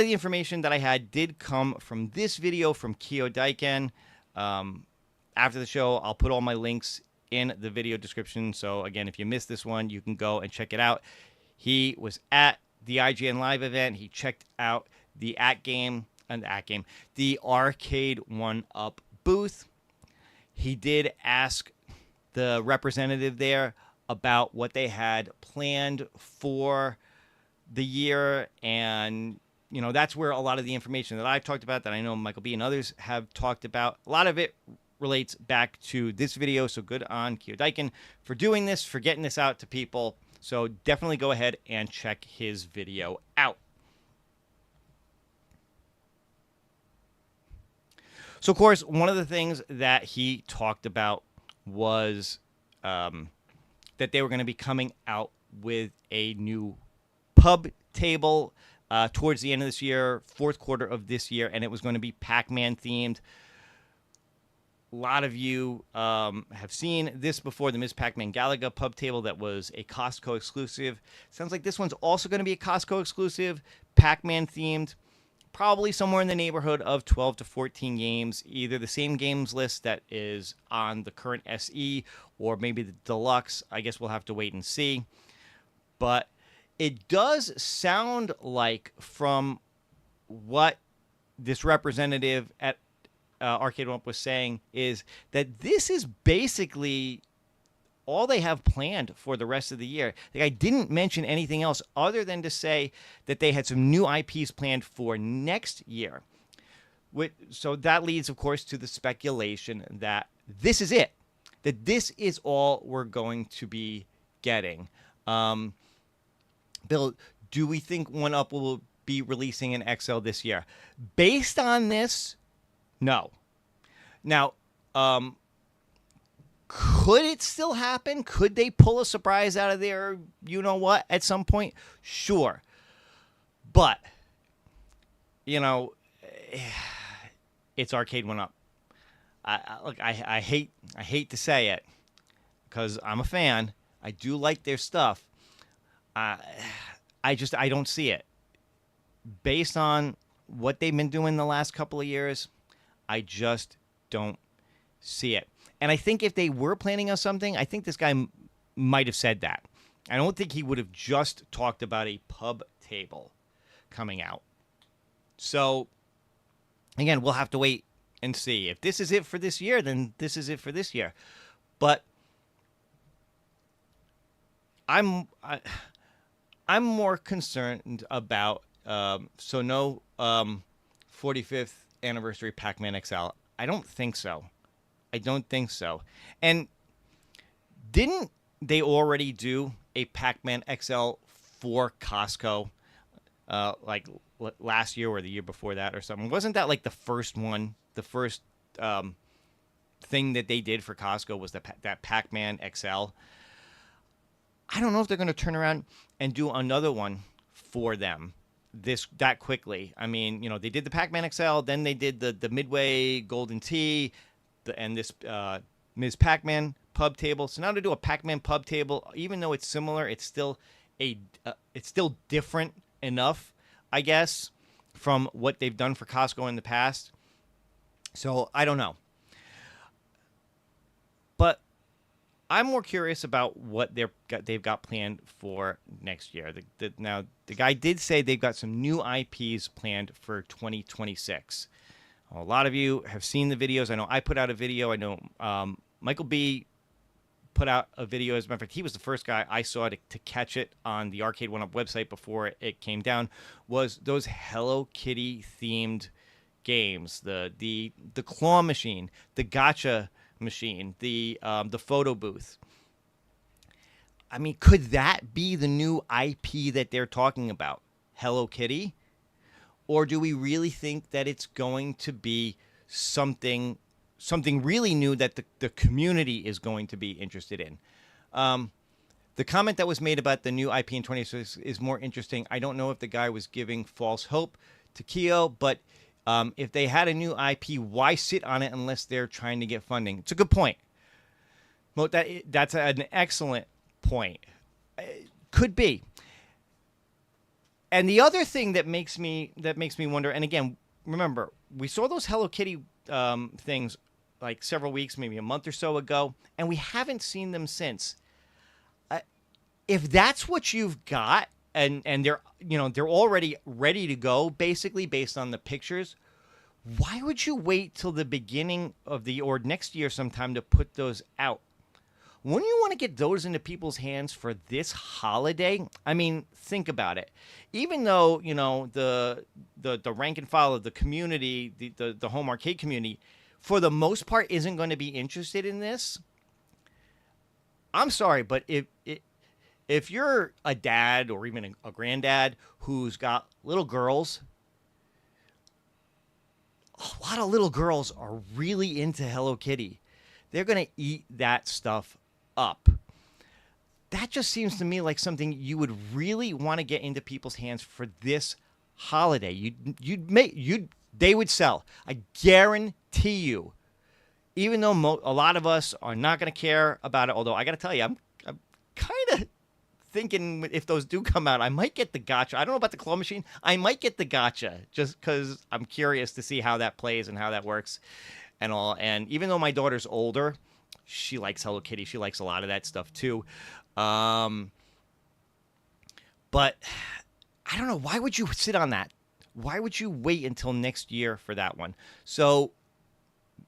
Speaker 1: the information that I had did come from this video from Kyo Daiken. After the show, I'll put all my links in the video description. So again, if you missed this one, you can go and check it out. He was at the IGN Live event. He checked out the the Arcade1Up booth. He did ask the representative there about what they had planned for the year, and that's where a lot of the information that I've talked about, that I know Michael B and others have talked about, a lot of it relates back to this video. So good on Kyo Daiken for doing this, for getting this out to people. So definitely go ahead and check his video out. So, of course, one of the things that he talked about was that they were going to be coming out with a new pub table towards the end of this year, fourth quarter of this year, and it was going to be Pac-Man themed. A lot of you have seen this before, the Ms. Pac-Man Galaga pub table that was a Costco exclusive. Sounds like this one's also going to be a Costco exclusive, Pac-Man themed. Probably somewhere in the neighborhood of 12 to 14 games, either the same games list that is on the current SE or maybe the Deluxe. I guess we'll have to wait and see. But it does sound like, from what this representative at Arcade1Up was saying, is that this is basically all they have planned for the rest of the year. Like, I didn't mention anything else other than to say that they had some new IPs planned for next year. So that leads, of course, to the speculation that this is it, that this is all we're going to be getting. Bill, do we think 1UP will be releasing an XL this year? Based on this, no. Now, could it still happen? Could they pull a surprise out of there, at some point? Sure. But, it's Arcade1Up. I hate to say it, because I'm a fan. I do like their stuff. I don't see it. Based on what they've been doing the last couple of years, I just don't see it. And I think if they were planning on something, I think this guy might have said that. I don't think he would have just talked about a pub table coming out. So, again, we'll have to wait and see. If this is it for this year, then this is it for this year. But I'm more concerned about no 45th anniversary Pac-Man XL. I don't think so. And didn't they already do a Pac-Man XL for Costco like last year or the year before that or something? Wasn't that like the first one? The first thing that they did for Costco was that Pac-Man XL. I don't know if they're going to turn around and do another one for them that quickly. I mean, they did the Pac-Man XL, then they did the Midway Golden Tee, and this Ms. Pac-Man pub table. So now to do a Pac-Man pub table, even though it's similar, it's still different enough, I guess, from what they've done for Costco in the past. So I don't know. But I'm more curious about what they've got planned for next year. Now, the guy did say they've got some new IPs planned for 2026. A lot of you have seen the videos. I know I put out a video. I know Michael B put out a video. As a matter of fact, he was the first guy I saw to catch it on the Arcade1Up website before it came down. Was those Hello Kitty themed games, the claw machine, the gotcha machine, the photo booth. I mean, could that be the new IP that they're talking about? Hello Kitty? Or do we really think that it's going to be something really new that the community is going to be interested in? The comment that was made about the new IP in 2026 is more interesting. I don't know if the guy was giving false hope to Keo, but if they had a new IP, why sit on it unless they're trying to get funding? It's a good point. Well, that's an excellent point. Could be. And the other thing that makes me wonder, and again, remember, we saw those Hello Kitty things like several weeks, maybe a month or so ago, and we haven't seen them since. If that's what you've got, and they're already ready to go, basically based on the pictures, why would you wait till the beginning of or next year sometime to put those out? Wouldn't you want to get those into people's hands for this holiday? I mean, think about it. Even though, the rank and file of the community, the home arcade community, for the most part, isn't going to be interested in this. I'm sorry, but if you're a dad or even a granddad who's got little girls, a lot of little girls are really into Hello Kitty. They're going to eat that stuff up. That just seems to me like something you would really want to get into people's hands for this holiday. They would sell. I guarantee you. Even though a lot of us are not going to care about it, although I got to tell you, I'm kind of thinking if those do come out, I might get the gotcha. I don't know about the claw machine. I might get the gotcha just because I'm curious to see how that plays and how that works and all. And even though my daughter's older, she likes Hello Kitty. She likes a lot of that stuff too. But I don't know. Why would you sit on that? Why would you wait until next year for that one? So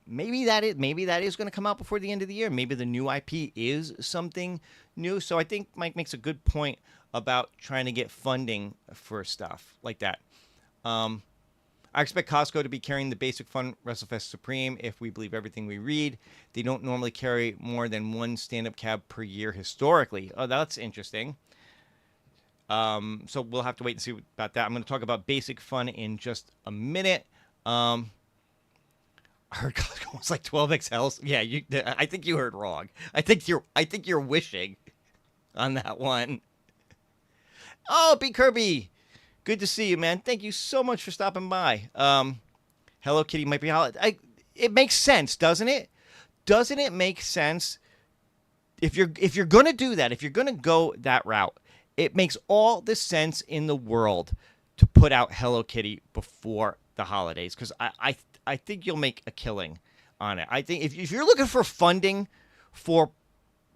Speaker 1: maybe that is going to come out before the end of the year. Maybe the new IP is something new. So I think Mike makes a good point about trying to get funding for stuff like that. I expect Costco to be carrying the basic fun WrestleFest Supreme if we believe everything we read. They don't normally carry more than one stand-up cab per year historically. Oh, that's interesting. So we'll have to wait and see about that. I'm going to talk about basic fun in just a minute. I heard Costco was like 12XLs. Yeah, I think you heard wrong. I think you're wishing on that one. Oh, B Kirby. Good to see you, man. Thank you so much for stopping by. Hello Kitty might be holiday. It makes sense, doesn't it? Doesn't it make sense if you're going to do that, if you're going to go that route? It makes all the sense in the world to put out Hello Kitty before the holidays because I think you'll make a killing on it. I think if you're looking for funding for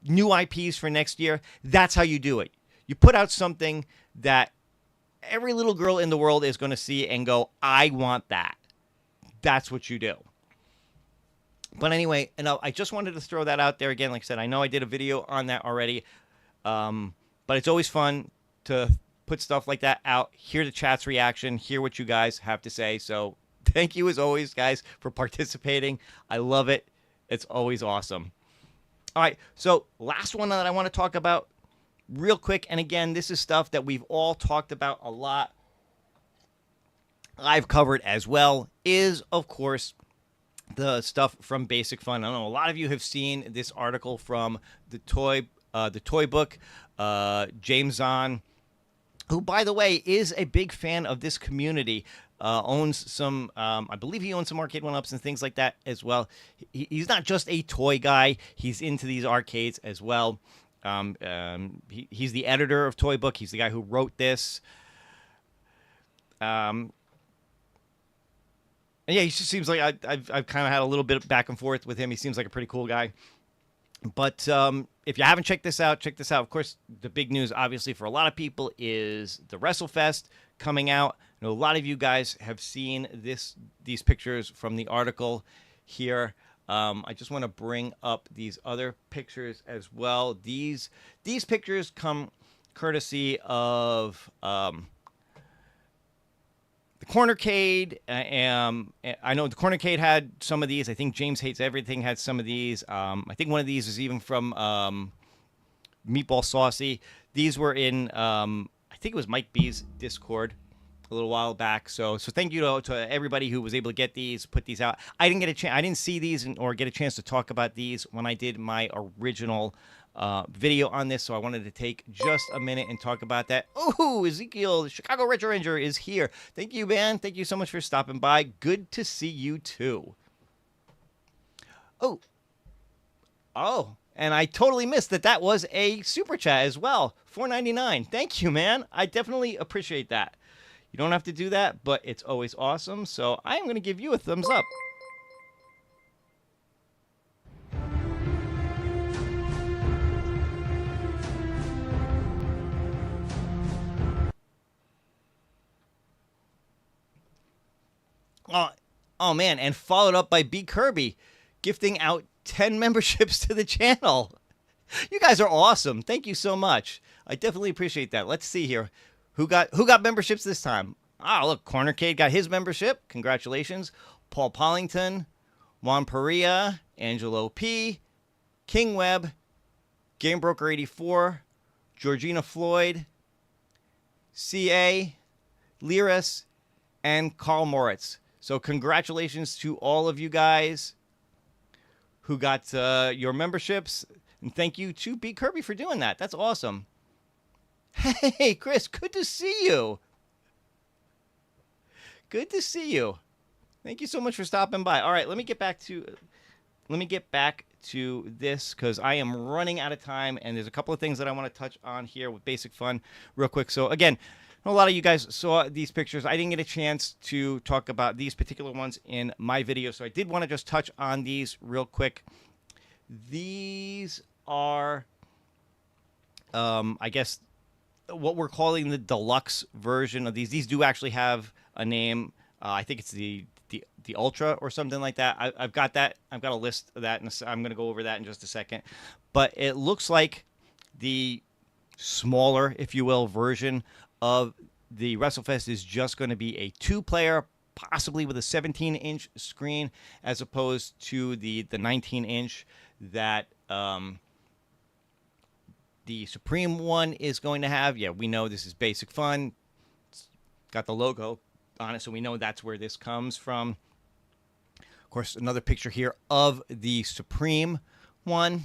Speaker 1: new IPs for next year, that's how you do it. You put out something that every little girl in the world is going to see and go, I want that. That's what you do. But anyway, I just wanted to throw that out there again. Like I said, I know I did a video on that already. But it's always fun to put stuff like that out, hear the chat's reaction, hear what you guys have to say. So thank you as always, guys, for participating. I love it. It's always awesome. All right, so last one that I want to talk about real quick. And again, this is stuff that we've all talked about a lot. I've covered as well is, of course, the stuff from Basic Fun. I know a lot of you have seen this article from the Toybook. James Zahn, who, by the way, is a big fan of this community, owns some, I believe he owns some Arcade1Ups and things like that as well. He's not just a toy guy. He's into these arcades as well. He's the editor of Toybook. He's the guy who wrote this. And yeah, he just seems like I've kind of had a little bit of back and forth with him. He seems like a pretty cool guy. But if you haven't checked this out, check this out. Of course, the big news, obviously, for a lot of people is the WrestleFest coming out. I know a lot of you guys have seen these pictures from the article here. I just want to bring up these other pictures as well. These pictures come courtesy of the Cornercade. I know the Cornercade had some of these. I think James Hates Everything had some of these. I think one of these is even from Meatball Saucy. These were in, I think it was Mike B's Discord a little while back. So thank you to everybody who was able to get these, put these out. I didn't get a chance. I didn't see these or get a chance to talk about these when I did my original video on this, so I wanted to take just a minute and talk about that. Oh, Ezekiel, the Chicago Retro Ranger is here. Thank you, man. Thank you so much for stopping by. Good to see you too. Oh, and I totally missed that was a super chat as well. $4.99. Thank you, man. I definitely appreciate that. You don't have to do that, but it's always awesome. So I am going to give you a thumbs up. Oh man, and followed up by B Kirby gifting out 10 memberships to the channel. You guys are awesome. Thank you so much. I definitely appreciate that. Let's see here. Who got memberships this time? Ah, look, Cornercade got his membership. Congratulations. Paul Pollington, Juan Perea, Angelo P, King Webb, Gamebroker 84, Georgina Floyd, CA, Liris, and Carl Moritz. So congratulations to all of you guys who got your memberships. And thank you to B Kirby for doing that. That's awesome. Hey, Chris, good to see you. Good to see you. Thank you so much for stopping by. All right, let me get back to this because I am running out of time, and there's a couple of things that I want to touch on here with Basic Fun real quick. So again, a lot of you guys saw these pictures. I didn't get a chance to talk about these particular ones in my video, so I did want to just touch on these real quick. These are, I guess, what we're calling the deluxe version of these. These do actually have a name. I think it's the Ultra or something like that. I've got that. I've got a list of that, and I'm going to go over that in just a second. But it looks like the smaller, if you will, version of the WrestleFest is just going to be a 2-player, possibly with a 17-inch screen, as opposed to the 19-inch that the Supreme one is going to have. Yeah, we know this is Basic Fun. It's got the logo on it, so we know that's where this comes from. Of course, another picture here of the Supreme one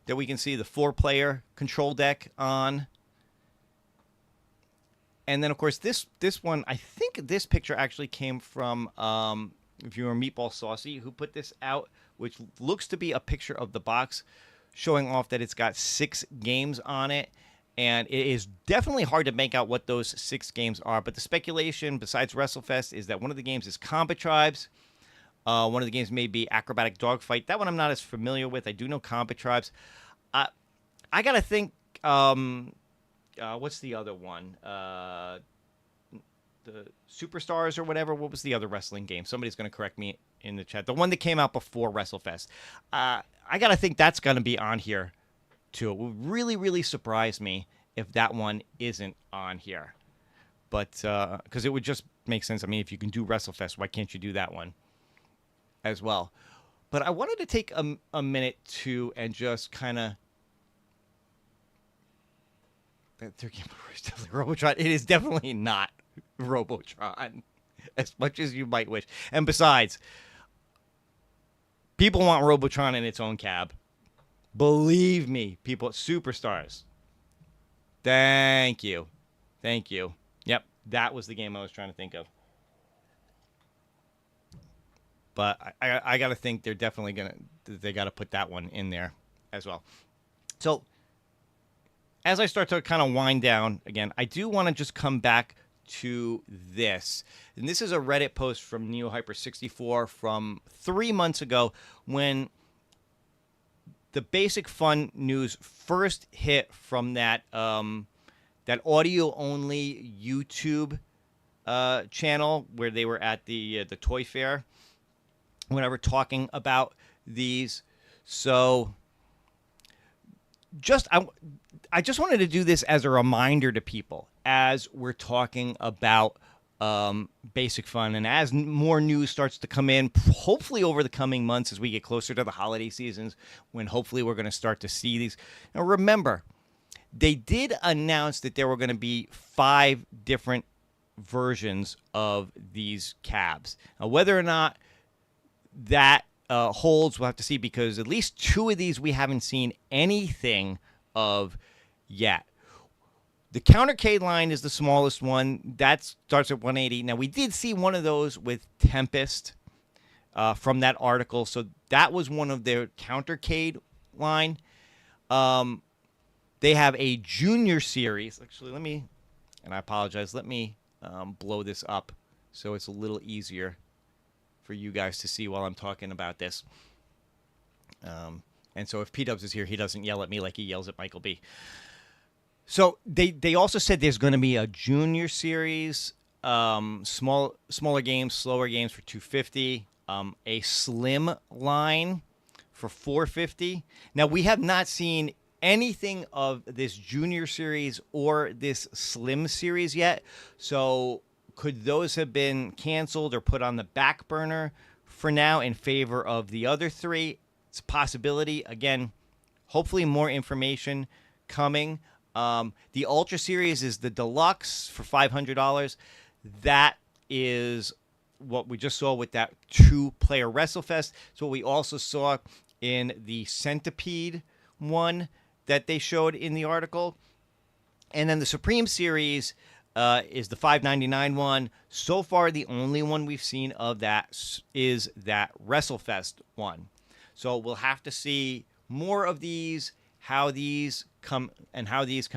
Speaker 1: that we can see the 4-player control deck on. And then, of course, this one, I think this picture actually came from viewer Meatball Saucy, who put this out, which looks to be a picture of the box showing off that it's got 6 games on it. And it is definitely hard to make out what those 6 games are. But the speculation, besides WrestleFest, is that one of the games is Combat Tribes. One of the games may be Acrobatic Dogfight. That one I'm not as familiar with. I do know Combat Tribes. I got to think... what's the other one? The Superstars or whatever. What was the other wrestling game? Somebody's going to correct me in the chat. The one that came out before WrestleFest. I got to think that's going to be on here, too. It would really, really surprise me if that one isn't on here. But, because it would just make sense. I mean, if you can do WrestleFest, why can't you do that one as well? But I wanted to take a minute, too, and just kind of... Their game is definitely Robotron. It is definitely not Robotron, as much as you might wish. And besides, people want Robotron in its own cab. Believe me, people, Superstars. Thank you. Thank you. Yep, that was the game I was trying to think of. But I got to think they're definitely they got to put that one in there as well. So, as I start to kind of wind down again, I do want to just come back to this. And this is a Reddit post from NeoHyper64 from 3 months ago when the Basic Fun news first hit from that that audio only YouTube channel where they were at the toy fair, whenever talking about these. So I just wanted to do this as a reminder to people as we're talking about Basic Fun, and as more news starts to come in, hopefully over the coming months as we get closer to the holiday seasons, when hopefully we're going to start to see these. Now remember, they did announce that there were going to be 5 different versions of these cabs. Now whether or not that holds, we'll have to see, because at least 2 of these we haven't seen anything of yet. The Countercade line is the smallest one. That starts at 180. Now, we did see one of those with Tempest from that article. So that was one of their Countercade line. They have a junior series. Actually, and I apologize, let me blow this up so it's a little easier for you guys to see while I'm talking about this. And so if P-Dubs is here, he doesn't yell at me like he yells at Michael B. So they also said there's going to be a junior series, smaller games, slower games for $250, a slim line for $450. Now, we have not seen anything of this junior series or this slim series yet. So could those have been canceled or put on the back burner for now in favor of the other 3? It's a possibility. Again, hopefully more information coming. The Ultra Series is the Deluxe for $500. That is what we just saw with that 2-player WrestleFest. So what we also saw in the Centipede one that they showed in the article. And then the Supreme Series is the $599 one. So far, the only one we've seen of that is that WrestleFest one. So we'll have to see more of these, how these come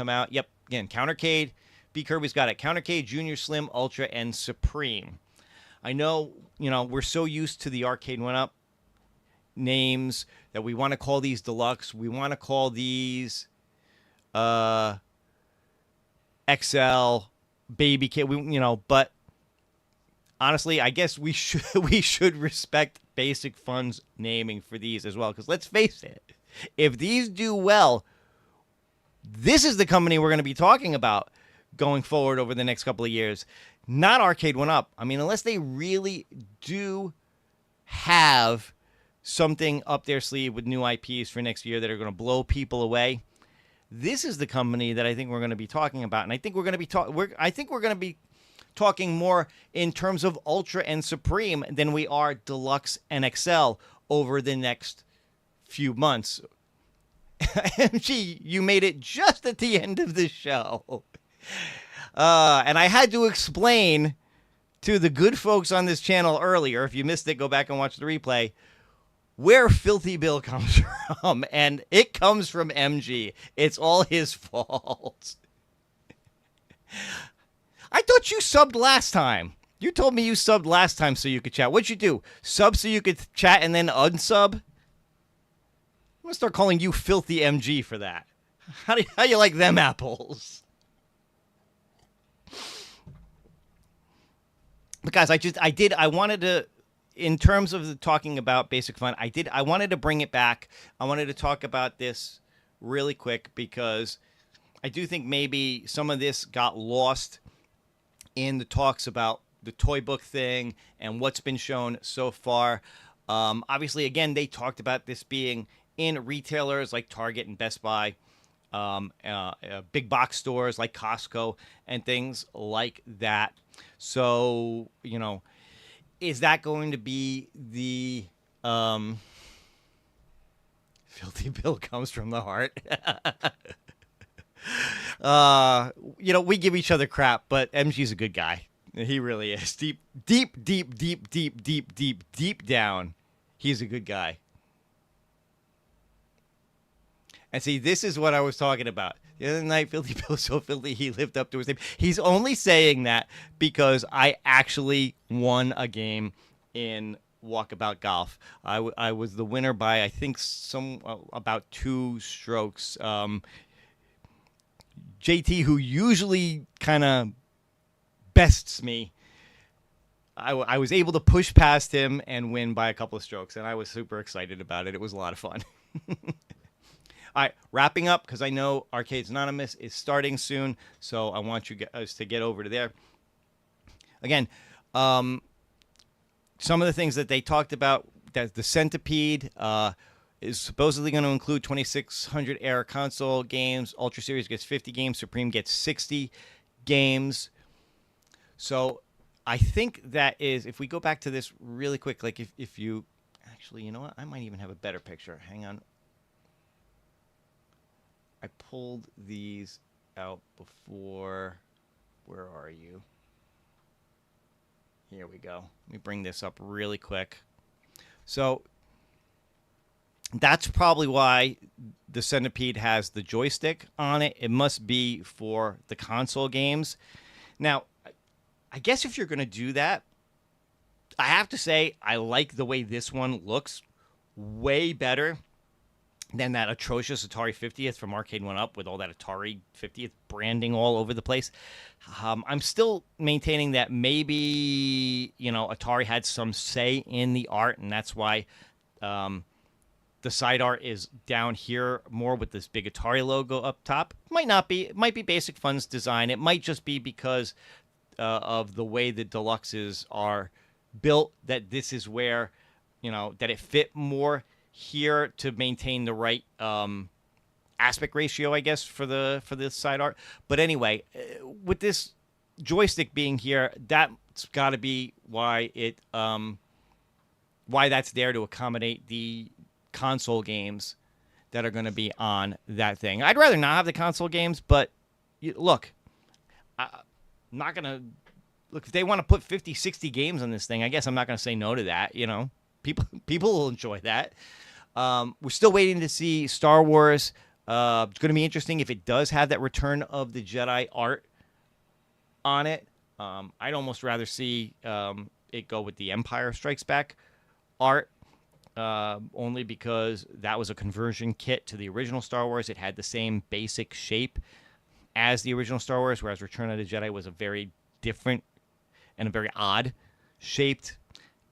Speaker 1: out. Yep, again, Countercade. B. Kirby's got it. Countercade, Junior, Slim, Ultra, and Supreme. I know, we're so used to the Arcade1Up names that we want to call these Deluxe. We want to call these XL, Baby Kit. But honestly, I guess we should respect Basic Fun's naming for these as well. Because let's face it, if these do well, this is the company we're going to be talking about going forward over the next couple of years. Not Arcade1Up. I mean, unless they really do have something up their sleeve with new IPs for next year that are going to blow people away, this is the company that I think we're going to be talking about. And I think we're going to be talking more in terms of Ultra and Supreme than we are Deluxe and XL over the next few months. MG, you made it just at the end of the show. And I had to explain to the good folks on this channel earlier, if you missed it, go back and watch the replay, where Filthy Bill comes from. And it comes from MG. It's all his fault. I thought you subbed last time. You told me you subbed last time so you could chat. What'd you do? Sub so you could chat and then unsub? I'm going to start calling you Filthy MG for that. How you like them apples? Because I wanted to, in terms of talking about Basic Fun, I wanted to bring it back. I wanted to talk about this really quick because I do think maybe some of this got lost in the talks about the Toybook thing and what's been shown so far. Obviously, again, they talked about this being in retailers like Target and Best Buy, big box stores like Costco and things like that. So, is that going to be the Filthy Bill comes from the heart? We give each other crap, but MG's a good guy. He really is. Deep down, he's a good guy. And see, this is what I was talking about. The other night, Filthy Bill was so filthy, he lived up to his name. He's only saying that because I actually won a game in Walkabout Golf. I was the winner by, I think, about 2 strokes. JT, who usually kind of bests me, I was able to push past him and win by a couple of strokes, and I was super excited about it. It was a lot of fun. All right, wrapping up, because I know Arcades Anonymous is starting soon, so I want you guys to get over to there. Again, some of the things that they talked about, that the Centipede is supposedly going to include 2,600 Era console games. Ultra Series gets 50 games. Supreme gets 60 games. So I think that is, if we go back to this really quick, like if you, actually, you know what? I might even have a better picture. Hang on. I pulled these out before. Where are you? Here we go. Let me bring this up really quick. So that's probably why the Centipede has the joystick on it. It must be for the console games. Now, I guess if you're going to do that, I have to say I like the way this one looks way better than that atrocious Atari 50th from Arcade1Up with all that Atari 50th branding all over the place. I'm still maintaining that maybe, Atari had some say in the art, and that's why the side art is down here more with this big Atari logo up top. Might not be. It might be Basic Fun's design. It might just be because of the way the Deluxes are built, that this is where, that it fit more here to maintain the right aspect ratio, I guess, for the side art. But anyway, with this joystick being here, that's got to be why why that's there, to accommodate the console games that are going to be on that thing. I'd rather not have the console games, but look, I'm not going to look, if they want to put 50, 60 games on this thing, I guess I'm not going to say no to that. People will enjoy that. We're still waiting to see Star Wars. It's going to be interesting if it does have that Return of the Jedi art on it. I'd almost rather see it go with the Empire Strikes Back art, only because that was a conversion kit to the original Star Wars. It had the same basic shape as the original Star Wars, whereas Return of the Jedi was a very different and a very odd shaped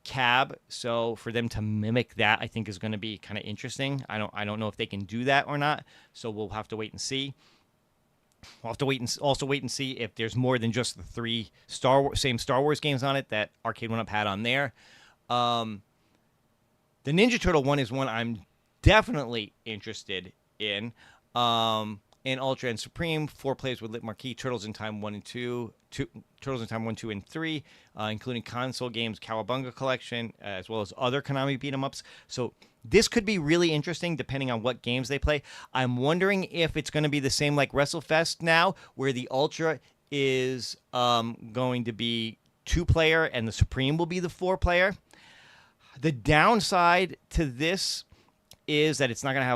Speaker 1: cab. So for them to mimic that, I think is going to be kind of interesting. I don't know if they can do that or not. So we'll have to wait and see. We'll have to wait and see if there's more than just the 3 same Star Wars games on it that Arcade1Up had on there. The Ninja Turtle one is one I'm definitely interested in. In Ultra and Supreme, 4 players with lit marquee, Turtles in Time 1 and 2, Turtles in Time 1, 2, and 3, including console games, Cowabunga Collection, as well as other Konami beat-em-ups. So this could be really interesting depending on what games they play. I'm wondering if it's going to be the same like WrestleFest now, where the Ultra is going to be 2-player and the Supreme will be the 4-player. The downside to this is that it's not going to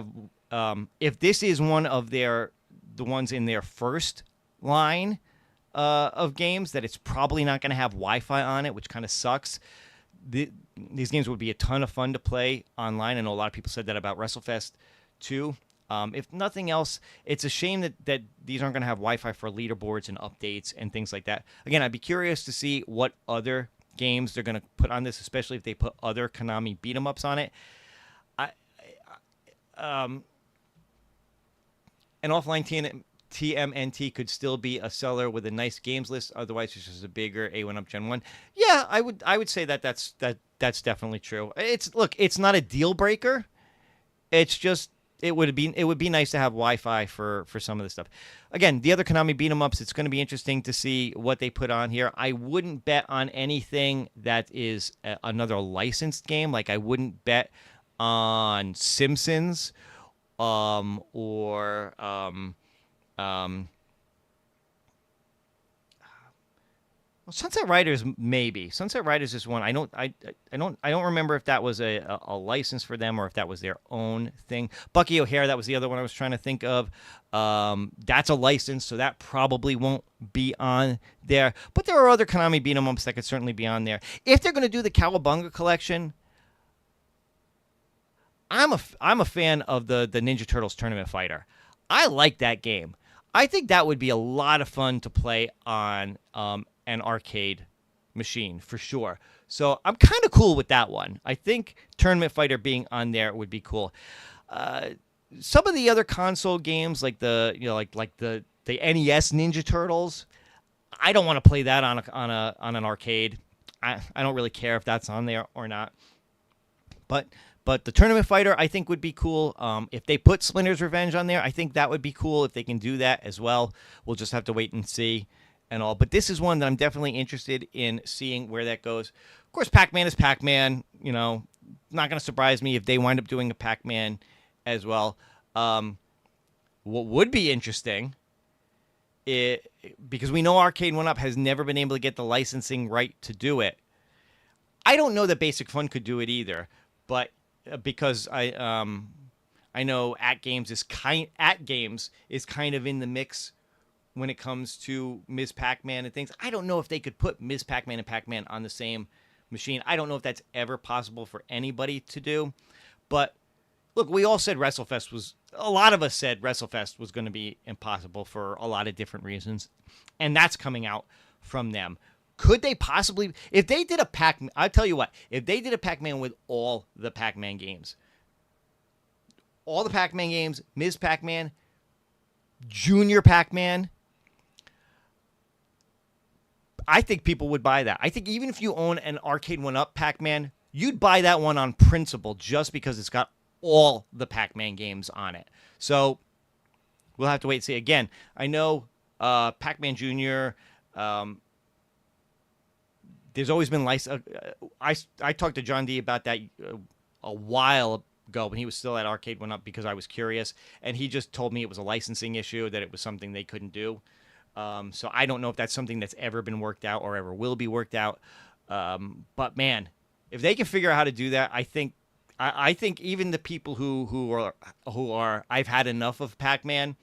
Speaker 1: have, if this is one of the ones in their first line of games, that it's probably not going to have Wi-Fi on it, which kind of sucks. These games would be a ton of fun to play online. I know a lot of people said that about WrestleFest too. If nothing else, it's a shame that these aren't going to have Wi-Fi for leaderboards and updates and things like that. Again, I'd be curious to see what other games they're going to put on this, especially if they put other Konami beat-em-ups on it. An offline TMNT could still be a seller with a nice games list. Otherwise, it's just a bigger A1UP Gen 1. Yeah, I would say that's definitely true. It's not a deal breaker. It's just it would be nice to have Wi-Fi for some of this stuff. Again, the other Konami beat 'em ups, it's going to be interesting to see what they put on here. I wouldn't bet on anything that is another licensed game. Like I wouldn't bet on Simpsons. Sunset Riders maybe. Sunset Riders is one. I don't remember if that was a license for them or if that was their own thing. Bucky O'Hare, that was the other one I was trying to think of. That's a license, so that probably won't be on there. But there are other Konami beat 'em ups that could certainly be on there. If they're going to do the Cowabunga collection, I'm a fan of the Ninja Turtles Tournament Fighter. I like that game. I think that would be a lot of fun to play on an arcade machine for sure. So I'm kind of cool with that one. I think Tournament Fighter being on there would be cool. Some of the other console games, like the NES Ninja Turtles, I don't want to play that on an arcade. I don't really care if that's on there or not. But the Tournament Fighter, I think, would be cool. If they put Splinter's Revenge on there, I think that would be cool if they can do that as well. We'll just have to wait and see and all. But this is one that I'm definitely interested in seeing where that goes. Of course, Pac-Man is Pac-Man. You know, not going to surprise me if they wind up doing a Pac-Man as well. What would be interesting, because we know Arcade1Up has never been able to get the licensing right to do it. I don't know that Basic Fun could do it either, but because I know AtGames is kind of in the mix when it comes to Ms. Pac-Man and things. I don't know if they could put Ms. Pac-Man and Pac-Man on the same machine. I don't know if that's ever possible for anybody to do. But look, we all said a lot of us said WrestleFest was going to be impossible for a lot of different reasons. And that's coming out from them. Could they possibly, if they did a Pac-Man, I'll tell you what, if they did a Pac-Man with all the Pac-Man games, Ms. Pac-Man, Junior Pac-Man, I think people would buy that. I think even if you own an Arcade1Up Pac-Man, you'd buy that one on principle just because it's got all the Pac-Man games on it. So we'll have to wait and see. Again, I know Pac-Man Junior, there's always been license. I talked to John D about that a while ago when he was still at Arcade1Up because I was curious, and he just told me it was a licensing issue, that it was something they couldn't do. So I don't know if that's something that's ever been worked out or ever will be worked out. But man, if they can figure out how to do that, I think even the people who are I've had enough of Pac-Man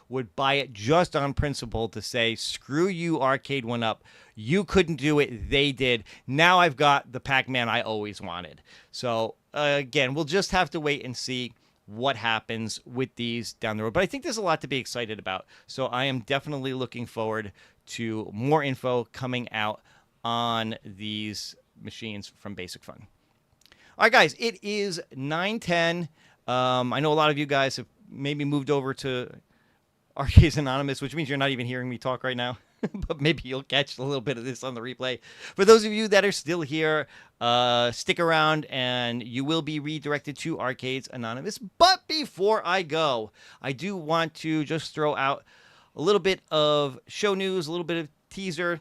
Speaker 1: would buy it just on principle to say, screw you, Arcade1Up. You couldn't do it. They did. Now I've got the Pac-Man I always wanted. So, again, we'll just have to wait and see what happens with these down the road. But I think there's a lot to be excited about. So I am definitely looking forward to more info coming out on these machines from Basic Fun. All right, guys, it is 9:10. I know a lot of you guys have maybe moved over to Arcades Anonymous, which means you're not even hearing me talk right now. But maybe you'll catch a little bit of this on the replay. For those of you that are still here, stick around and you will be redirected to Arcades Anonymous. But before I go, I do want to just throw out a little bit of show news, a little bit of teaser.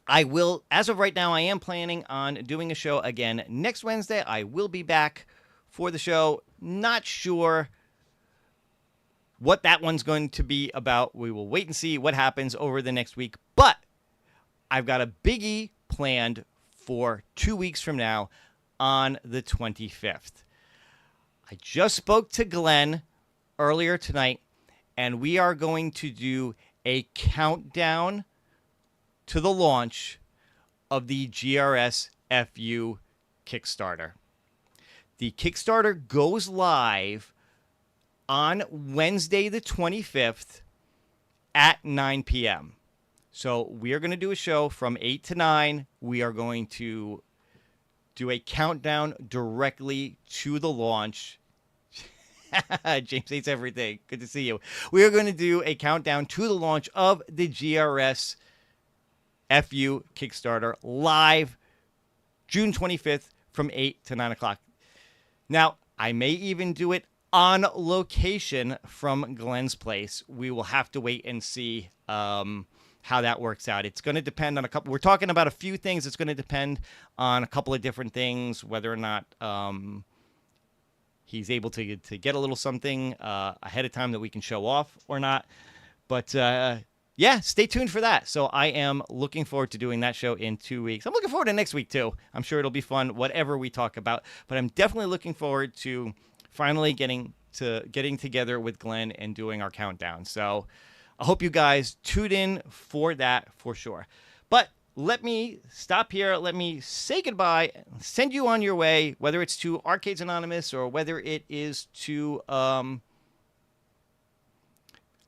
Speaker 1: I will, as of right now, I am planning on doing a show again next Wednesday. I will be back for the show. Not sure what that one's going to be about. We will wait and see what happens over the next week. But I've got a biggie planned for 2 weeks from now on the 25th. I just spoke to Glenn earlier tonight, and we are going to do a countdown to the launch of the GRS FU Kickstarter. The Kickstarter goes live on Wednesday the 25th at 9 p.m. So we are going to do a show from 8 to 9. We are going to do a countdown directly to the launch. James hates everything. Good to see you. We are going to do a countdown to the launch of the GRS FU Kickstarter live June 25th from 8 to 9 o'clock. Now, I may even do it on location from Glenn's place. We will have to wait and see how that works out. It's going to depend on a couple. We're talking about a few things. It's going to depend on a couple of different things, whether or not he's able to get a little something ahead of time that we can show off or not. But yeah, stay tuned for that. So I am looking forward to doing that show in 2 weeks. I'm looking forward to next week too. I'm sure it'll be fun, whatever we talk about. But I'm definitely looking forward to finally getting together with Glenn and doing our countdown. So I hope you guys tune in for that for sure. But let me stop here. Let me say goodbye. Send you on your way, whether it's to Arcades Anonymous or whether it is to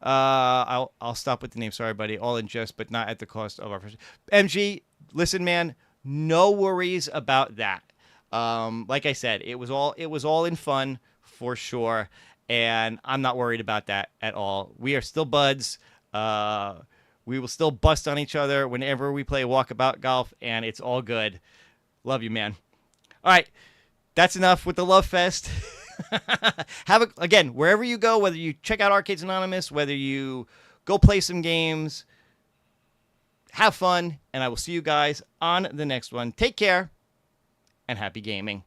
Speaker 1: I'll stop with the name. Sorry, buddy. All in jest, but not at the cost of our first. MG, listen, man. No worries about that. Like I said, it was all in fun for sure, and I'm not worried about that at all. We are still buds. We will still bust on each other whenever we play walkabout golf, and it's all good. Love you, man. All right, that's enough with the love fest. Again, wherever you go, whether you check out Arcades Anonymous, whether you go play some games, have fun, and I will see you guys on the next one. Take care, and happy gaming.